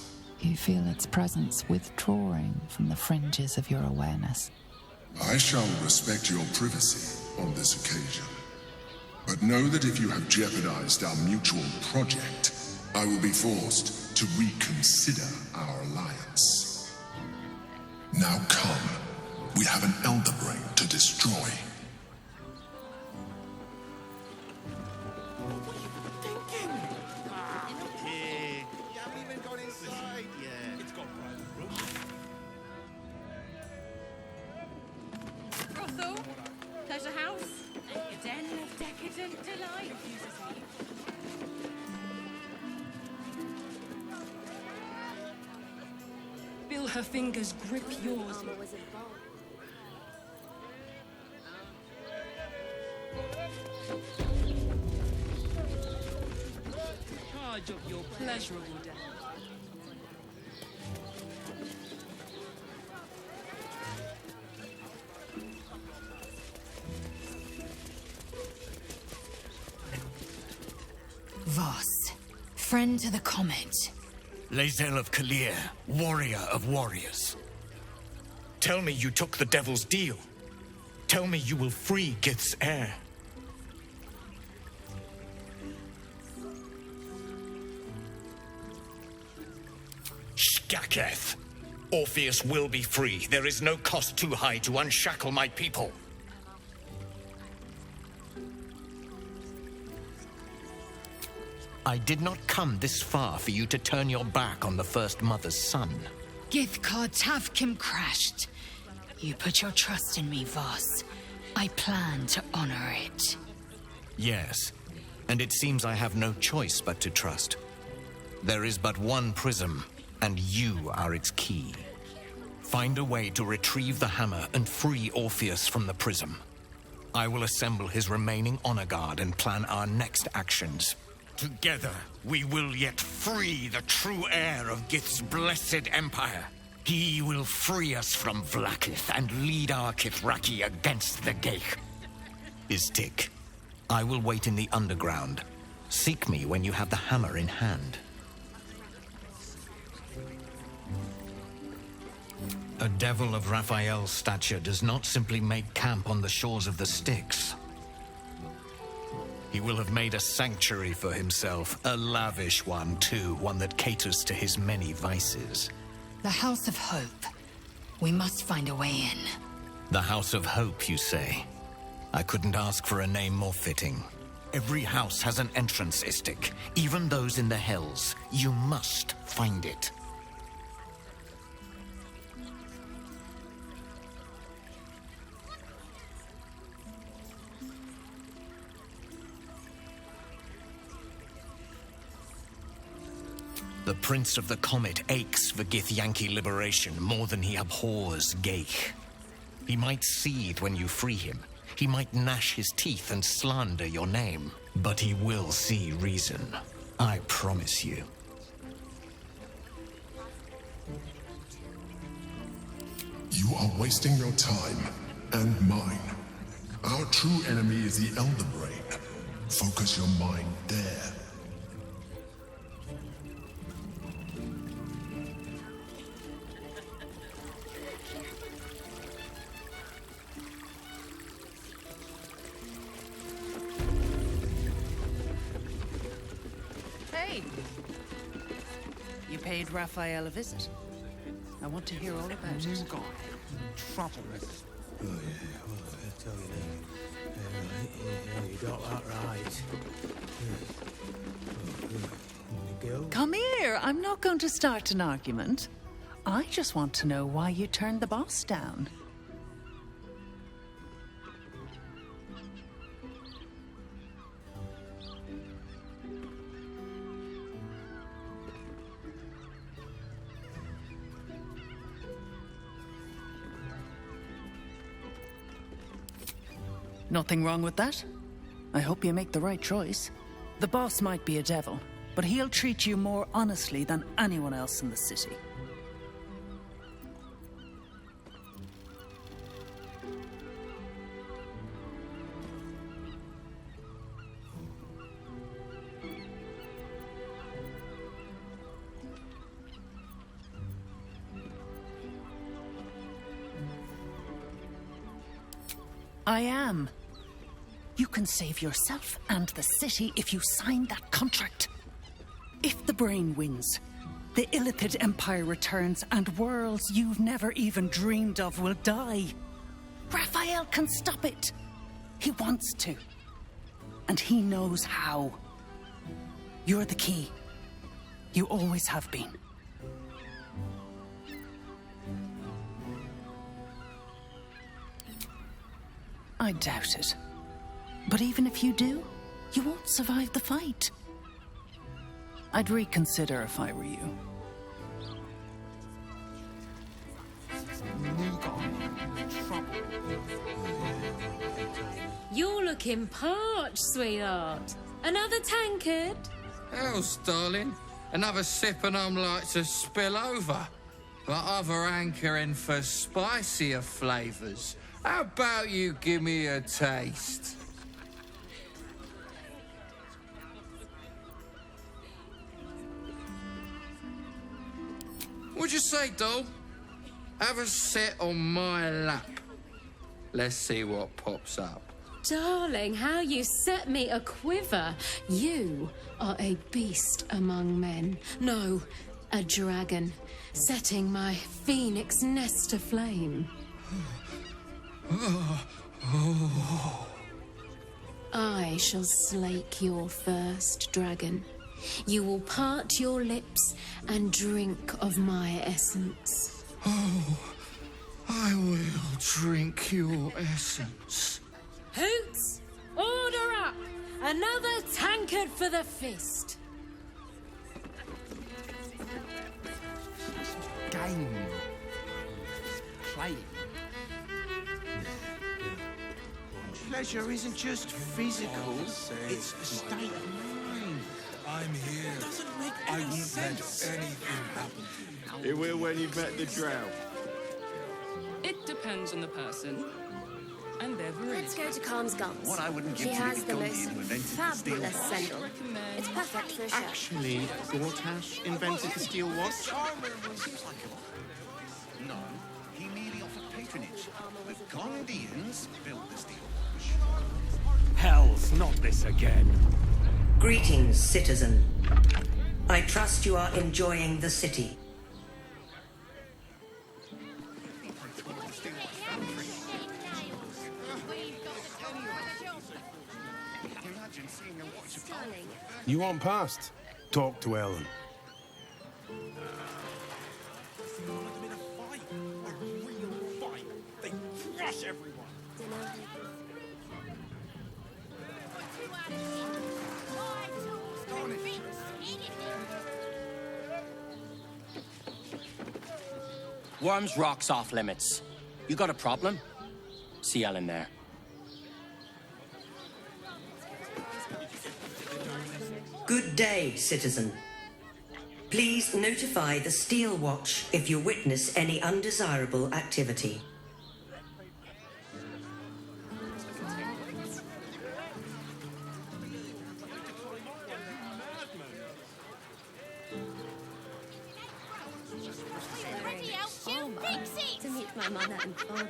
You feel its presence withdrawing from the fringes of your awareness. I shall respect your privacy on this occasion. But know that if you have jeopardized our mutual project, I will be forced to reconsider our alliance. Now come. We have an Elder Brain to destroy. Brothel, pleasure house, a den of decadent delight. Feel her fingers grip yours. Charge of your pleasurable day. Voss, friend to the comet. Lae'zel of Kalir, warrior of warriors. Tell me you took the Devil's deal. Tell me you will free Gith's heir. Shkaketh! Orpheus will be free. There is no cost too high to unshackle my people. I did not come this far for you to turn your back on the First Mother's son. Githkar Tavkim crashed. You put your trust in me, Voss. I plan to honor it. Yes, and it seems I have no choice but to trust. There is but one prism, and you are its key. Find a way to retrieve the hammer and free Orpheus from the prism. I will assemble his remaining honor guard and plan our next actions. Together, we will yet free the true heir of Gith's blessed empire. He will free us from Vlaakith and lead our Kithraki against the Geich. Istik, I will wait in the underground. Seek me when you have the hammer in hand. A devil of Raphael's stature does not simply make camp on the shores of the Styx. He will have made a sanctuary for himself, a lavish one, too, one that caters to his many vices. The House of Hope. We must find a way in. The House of Hope, you say? I couldn't ask for a name more fitting. Every house has an entrance, Istik, even those in the Hells. You must find it. The Prince of the Comet aches for Githyanki liberation more than he abhors Geich. He might seethe when you free him. He might gnash his teeth and slander your name. But he will see reason. I promise you. You are wasting your time, and mine. Our true enemy is the Elder Brain. Focus your mind there. Hey! You paid Raphael a visit. I want to hear all about it. God, trouble. Oh, yeah, well, I'll tell you that. Yeah, you got that right. Yeah. Come here. I'm not going to start an argument. I just want to know why you turned the boss down. Nothing wrong with that. I hope you make the right choice. The boss might be a devil, but he'll treat you more honestly than anyone else in the city. I am. You can save yourself and the city if you sign that contract. If the brain wins, the Illithid Empire returns and worlds you've never even dreamed of will die. Raphael can stop it. He wants to. And he knows how. You're the key. You always have been. I doubt it. But even if you do, you won't survive the fight. I'd reconsider if I were you. You're looking parched, sweetheart. Another tankard? Else, darling. Another sip and I'm like to spill over. Like other hankering for spicier flavours. How about you give me a taste? What'd you say, doll? Have a sit on my lap. Let's see what pops up. Darling, how you set me a quiver. You are a beast among men. No, a dragon, setting my phoenix nest aflame. I shall slake your thirst, dragon. You will part your lips and drink of my essence. Oh, I will drink your essence. Hoots! Order up! Another tankard for the fist. Game. Play. Pleasure isn't just physical, it's a state of mind. I'm here. It doesn't make I any won't sense. let anything happen to you. It will when you've met the drow. It depends on the person. And their variety. Let's go to Calm's Gums. What I wouldn't give She to has be the Gandhi most who invented the steel fabulous watch. sendal. It's perfect for a show. Actually, Gortash invented the steel watch. Seems like a... No, he merely offered patronage. The Gondians built the steel watch. Hell's not this again. Greetings, citizen. I trust you are enjoying the city. You want past? Talk to Ellen. They crush everyone. Worms Rock's off limits. You got a problem? See Ellen there. Good day, citizen. Please notify the Steel Watch if you witness any undesirable activity. To meet my mother and father.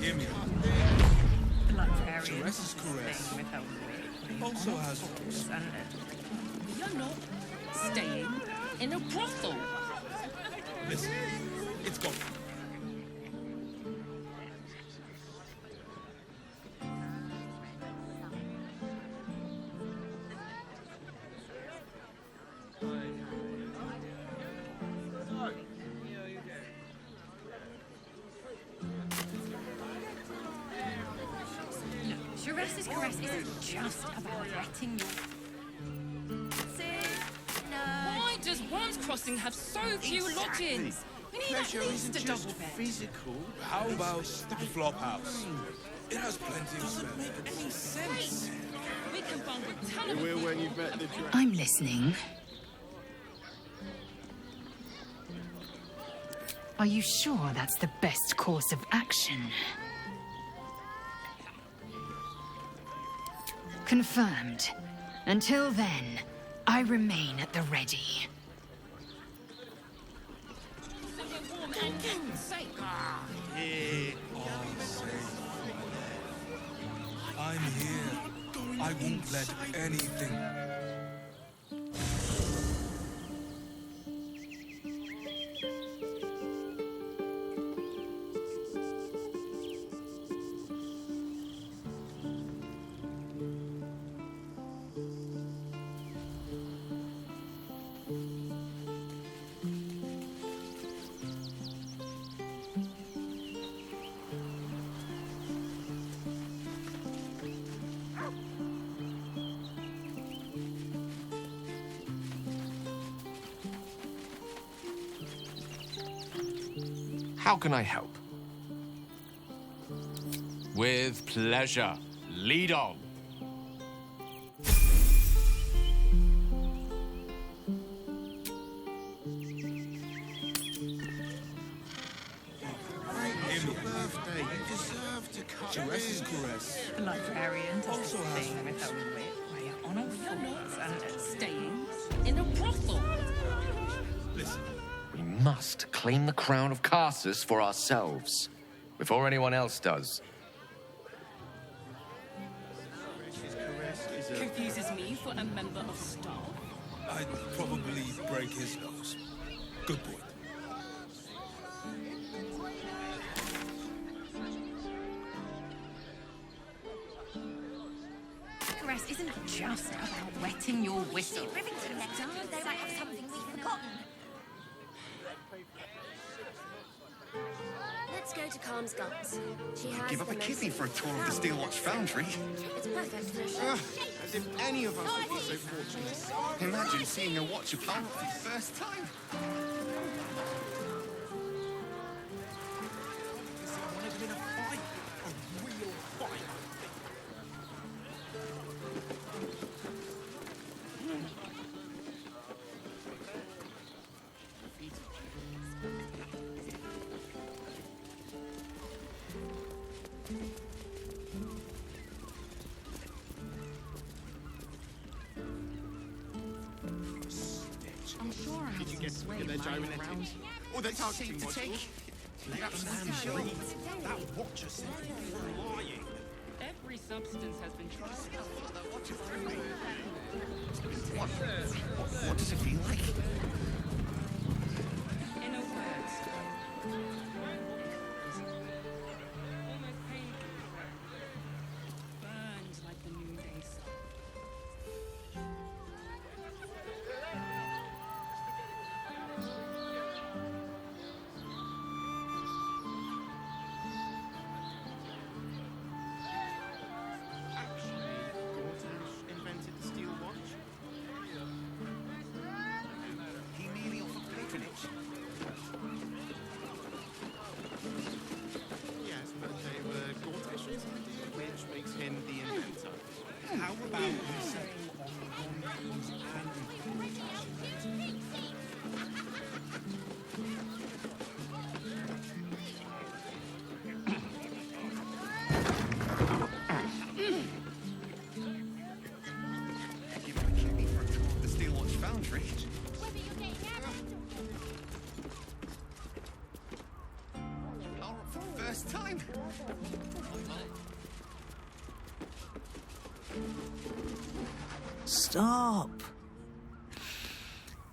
Hear me. Librarian. Jerez's caress also has rocks. You're not staying in a brothel. Listen, it's gone. Jerez's caress isn't just about wetting your... Why does Worm's Crossing have so few lodgings? We need at least a double bed. Physical. How about the flop house? It has plenty of spare beds. Make any sense? We can bunk a ton of people. When you've met the dragon. I'm listening. Are you sure that's the best course of action? Confirmed. Until then, I remain at the ready. Here are safe. I'm here. I won't let anything. How can I help? With pleasure. Lead on. Birthday. You deserve to cut Jerez's caress The librarian does also this has thing with a whip where you're on all fours and Staying in a brothel. Listen. We must claim the crown of Carsus for ourselves, before anyone else does. Confuses me for a member of staff. I'd probably break his nose. Good point. Caress isn't just about wetting your whistle. Rivington next time, they might have something we've forgotten. Let's go to Calm's Guns. She has Give up the a most kidney for a tour of the Steel Watch Foundry. It's perfect for a show. As if any of us would be so fortunate. Imagine seeing a watch apart for the first time. I'm sure I Did you get to look at their gyronetic? Or their targeting module? Let the man breathe. That watch is lying. Every substance has been tried. What does it feel like? In a word, almost painful. Burned like the noonday sun. Invented the steel watch? He merely offered patronage. Yes, but they were Gortishes, which makes him the inventor. How about we settle on Ron's and Give him a kidney for a tour of the Steel Watch Foundry. Power up for first time. Stop.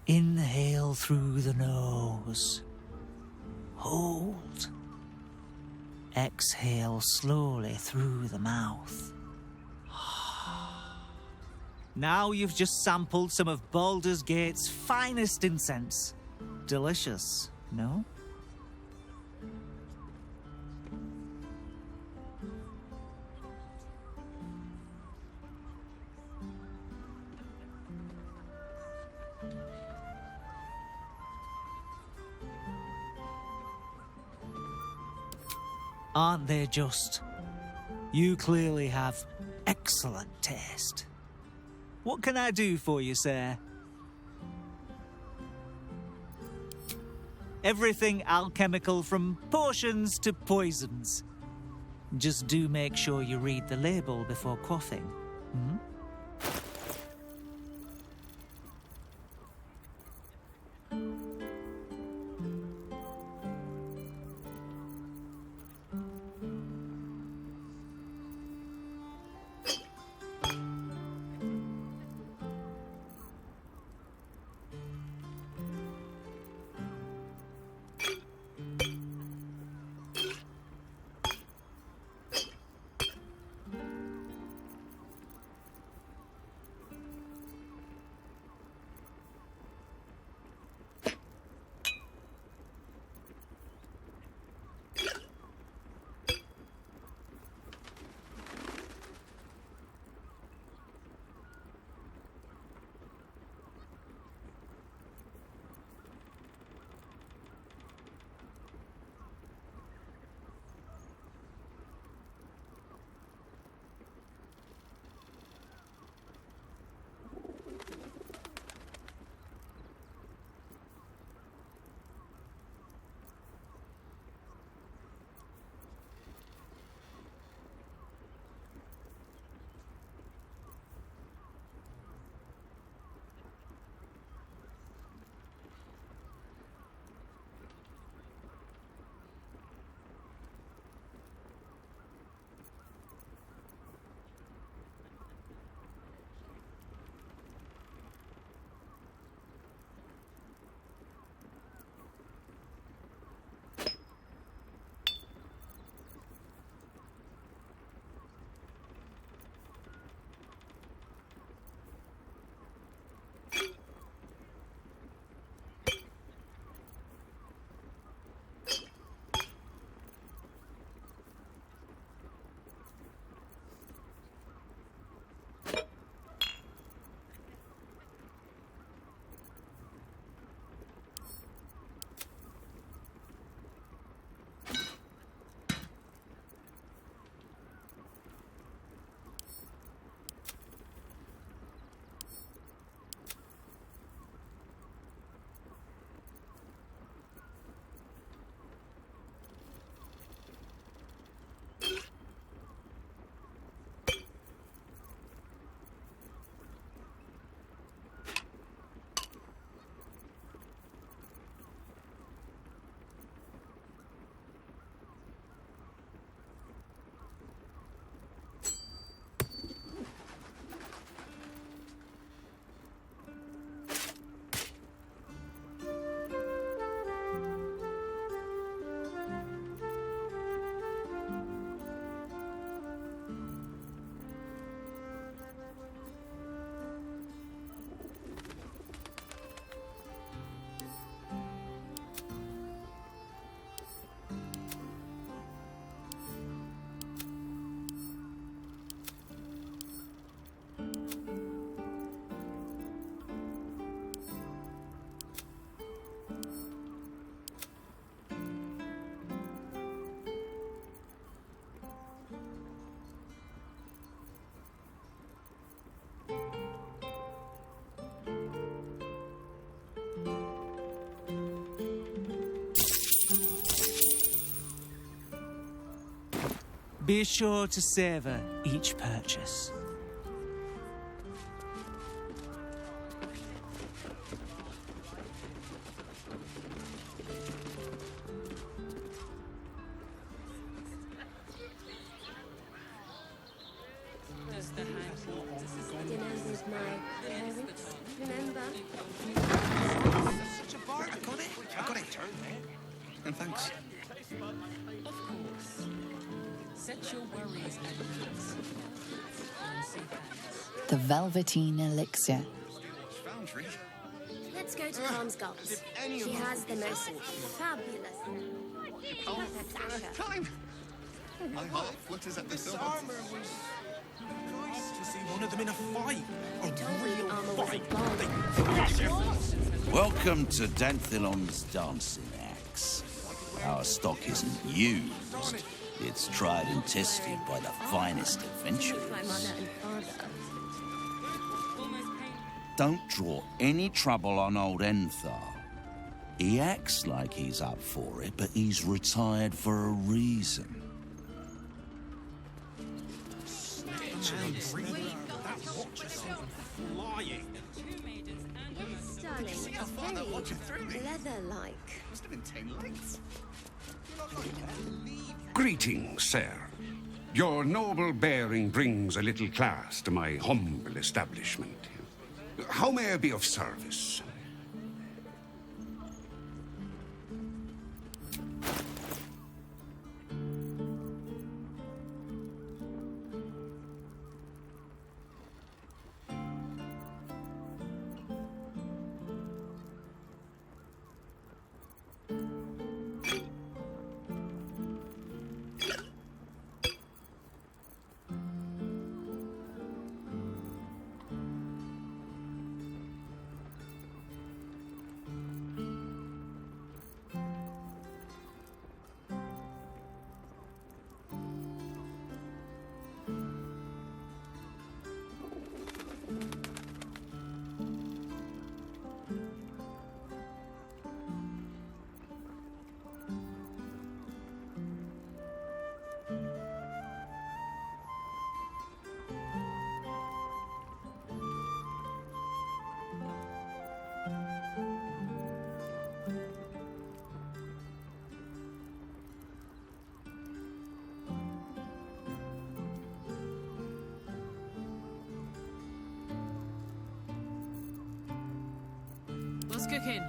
Inhale through the nose. Hold. Exhale slowly through the mouth. Now you've just sampled some of Baldur's Gate's finest incense. Delicious, no? Aren't they just? You clearly have excellent taste. What can I do for you, sir? Everything alchemical from potions to poisons. Just do make sure you read the label before quaffing. Hmm? Be sure to savor each purchase. The Velveteen Elixir. Let's go to Calm's Gulls. She has the most fabulous. Time! My heart flutters at the This thought. armor was nice to see one of them in a fight. A real armor was fight. Welcome to Danthilon's dancing axe. Our stock isn't used. It's tried and tested by the finest My adventurers. mother and father. Don't draw any trouble on old Enthar. He acts like he's up for it, but he's retired for a reason. That watch is flying. Yes, darling. Very leather-like. Must have been 10 lengths. Greetings, sir. Your noble bearing brings a little class to my humble establishment. How may I be of service? What's cooking?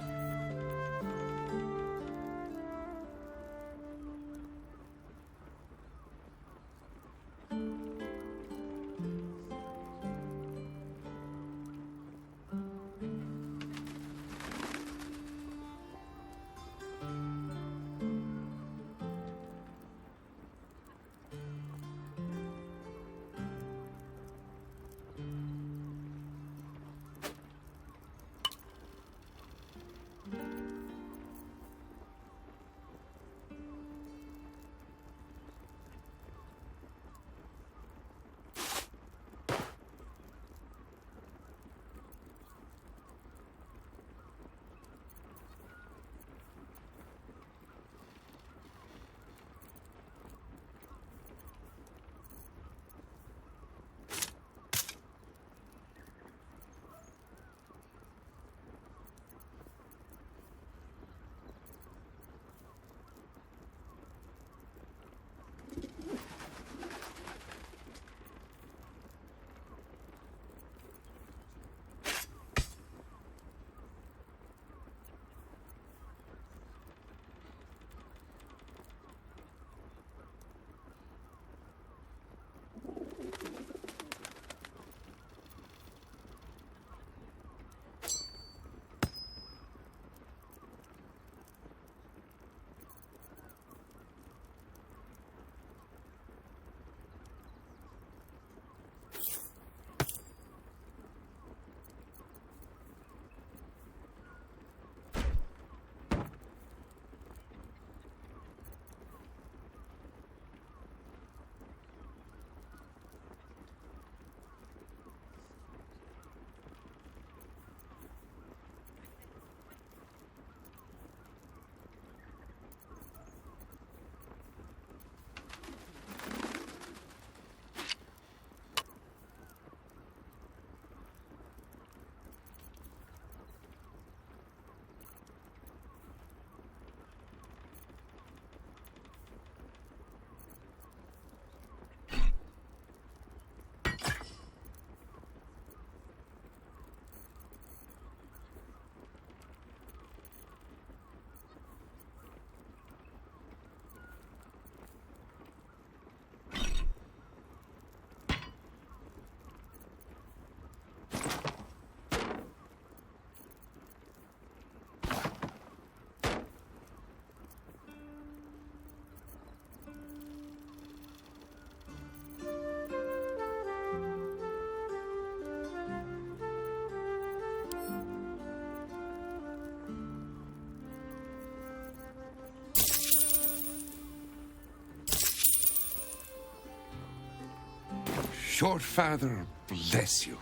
Your father bless you.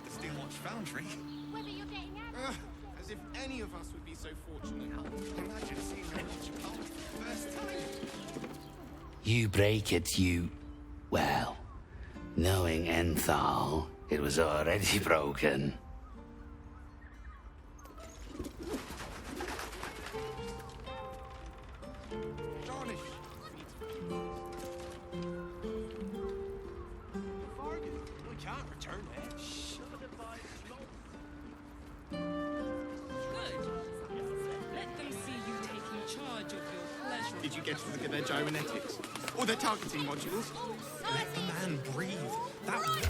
Steel Watch Foundry. As if any of us would be so fortunate. Imagine seeing the watch apart for the first time. You break it, you... Well, knowing Enthal, it was already broken. Did you get to look at their gyrometics? Or their targeting modules? Let the man breathe. That...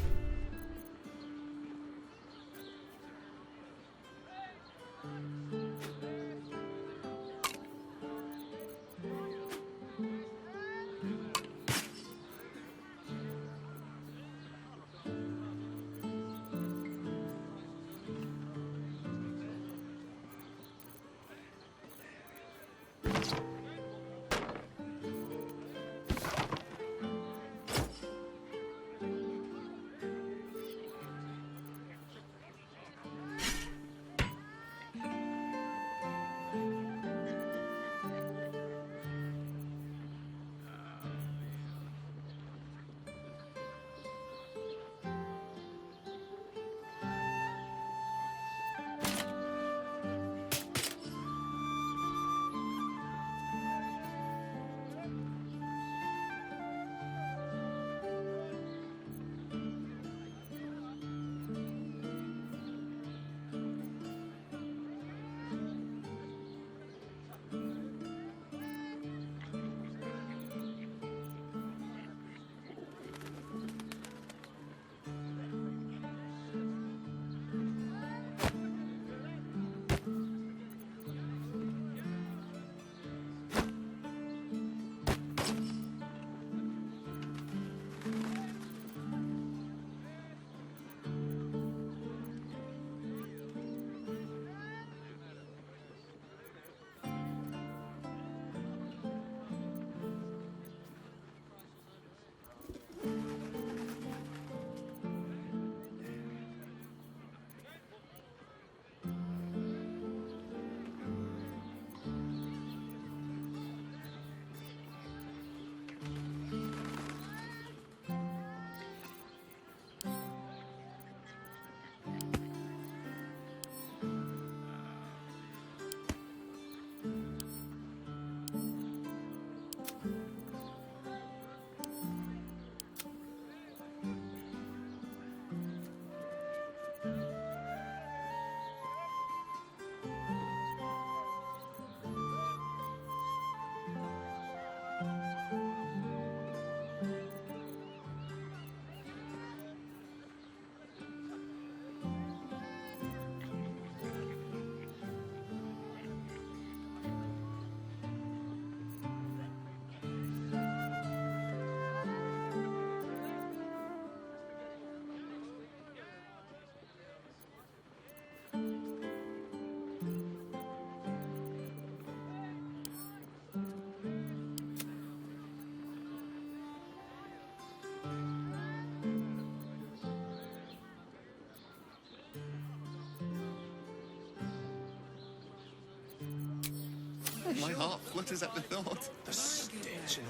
My heart flutters at the thought. The stitch.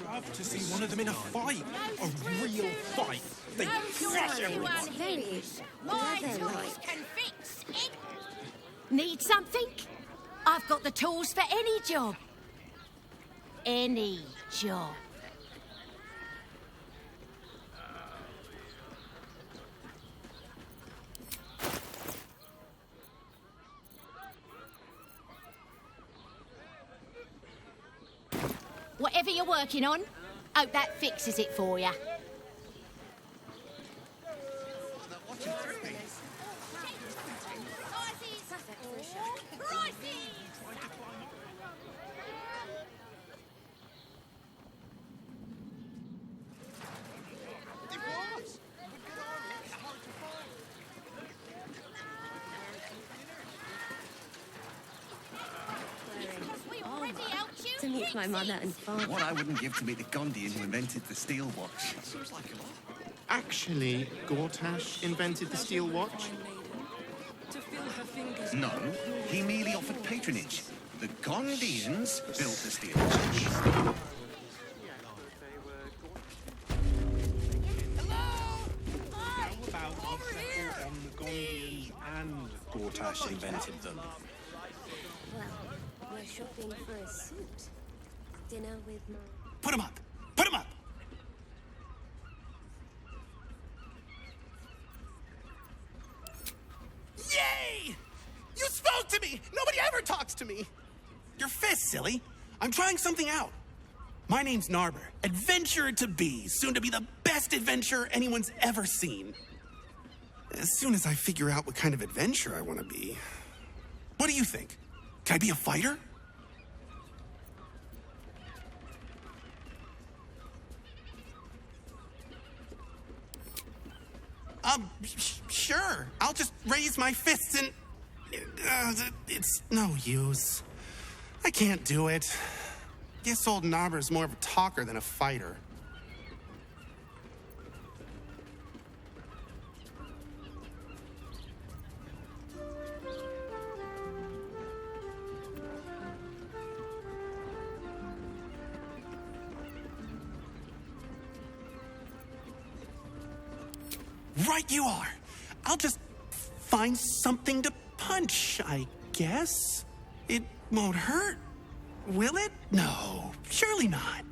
I'd love to see one of them in a fight. A real fight. They crush everyone. My tools can fix it. Need something? I've got the tools for any job. Any job. Whatever you're working on, hope that fixes it for you. Because we already helped you. to meet my mother and father. What I wouldn't give to meet the Gondian who invented the steel watch. Seems like a lot. Actually, Gortash invented the steel watch? No, he merely offered patronage. The Gondians built the steel watch. How about we settle on the Gondians and Gortash invented them? Well, we're shopping for a suit. Dinner with my... Put him up! Put him up! Yay! You spoke to me! Nobody ever talks to me! Your fist, silly. I'm trying something out. My name's Narber, adventurer to be, soon to be the best adventurer anyone's ever seen. As soon as I figure out what kind of adventurer I want to be. What do you think? Can I be a fighter? Sure. I'll just raise my fists and... it's no use. I can't do it. Guess old Narber's more of a talker than a fighter. Right you are. I'll just find something to punch, I guess. It won't hurt, will it? No, surely not.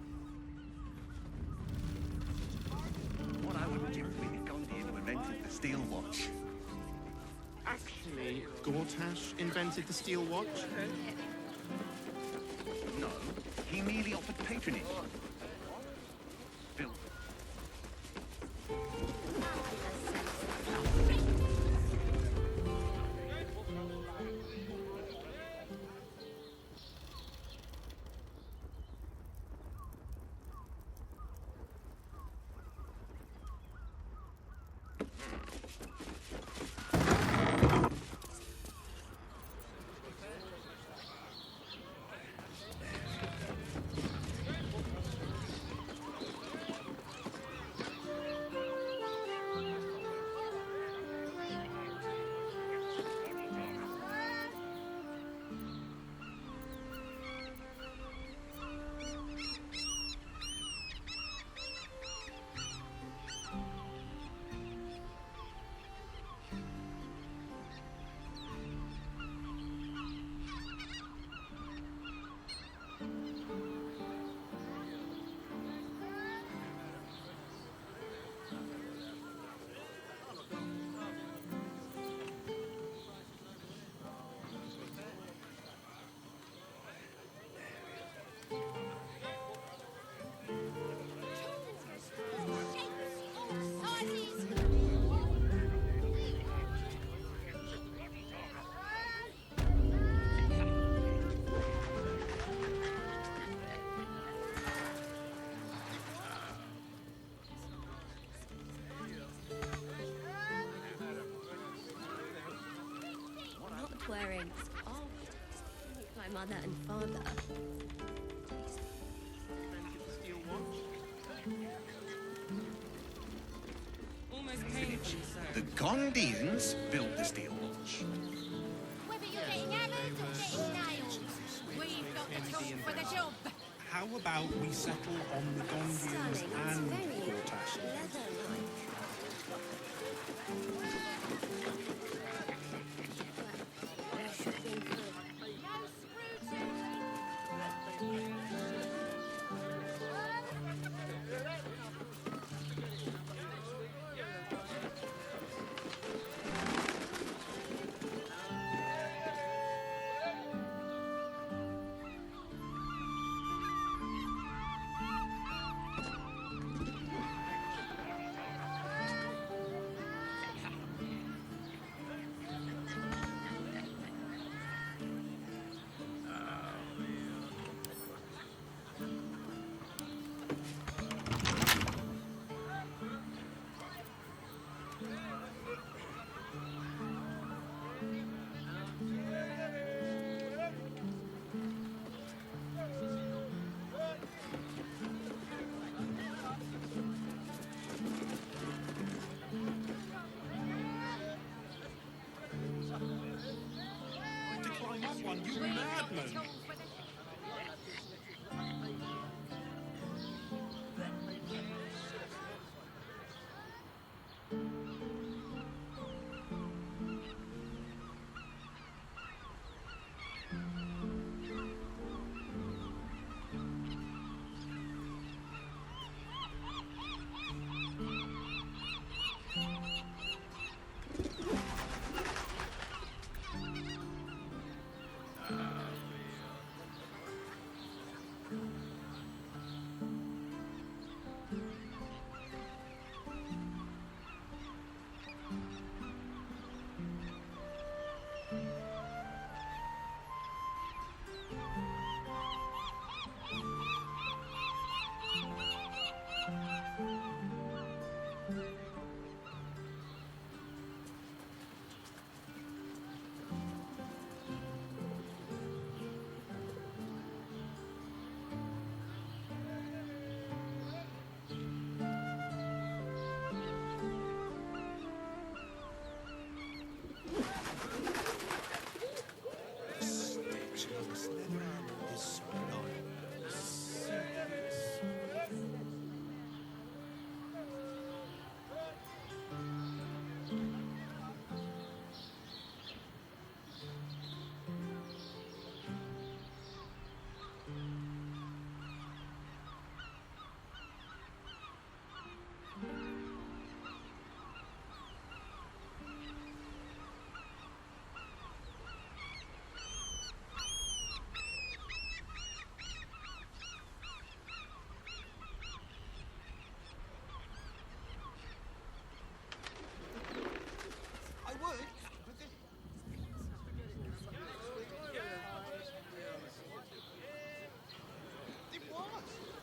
What I wouldn't give to meet the Gondian who invented the steel watch. Actually, Gortash invented the steel watch? No, he merely offered patronage. Built. Wearing my mother and father. Almost painfully so. The Gondians built the steel watch. Whether you're getting hammered or getting nailed, we've got the tools for the job. How about we settle on the Gondians and Gortash?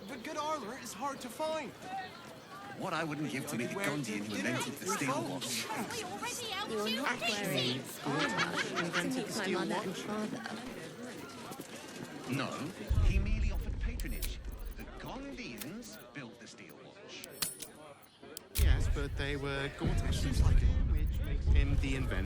But good armor is hard to find. What I wouldn't give to be the Gondian who invented the steel watch. You're not wearing school invented my mother and father. No, he merely offered patronage. The Gondians built the steel watch. Yes, but they were Gortians, which makes him the inventor.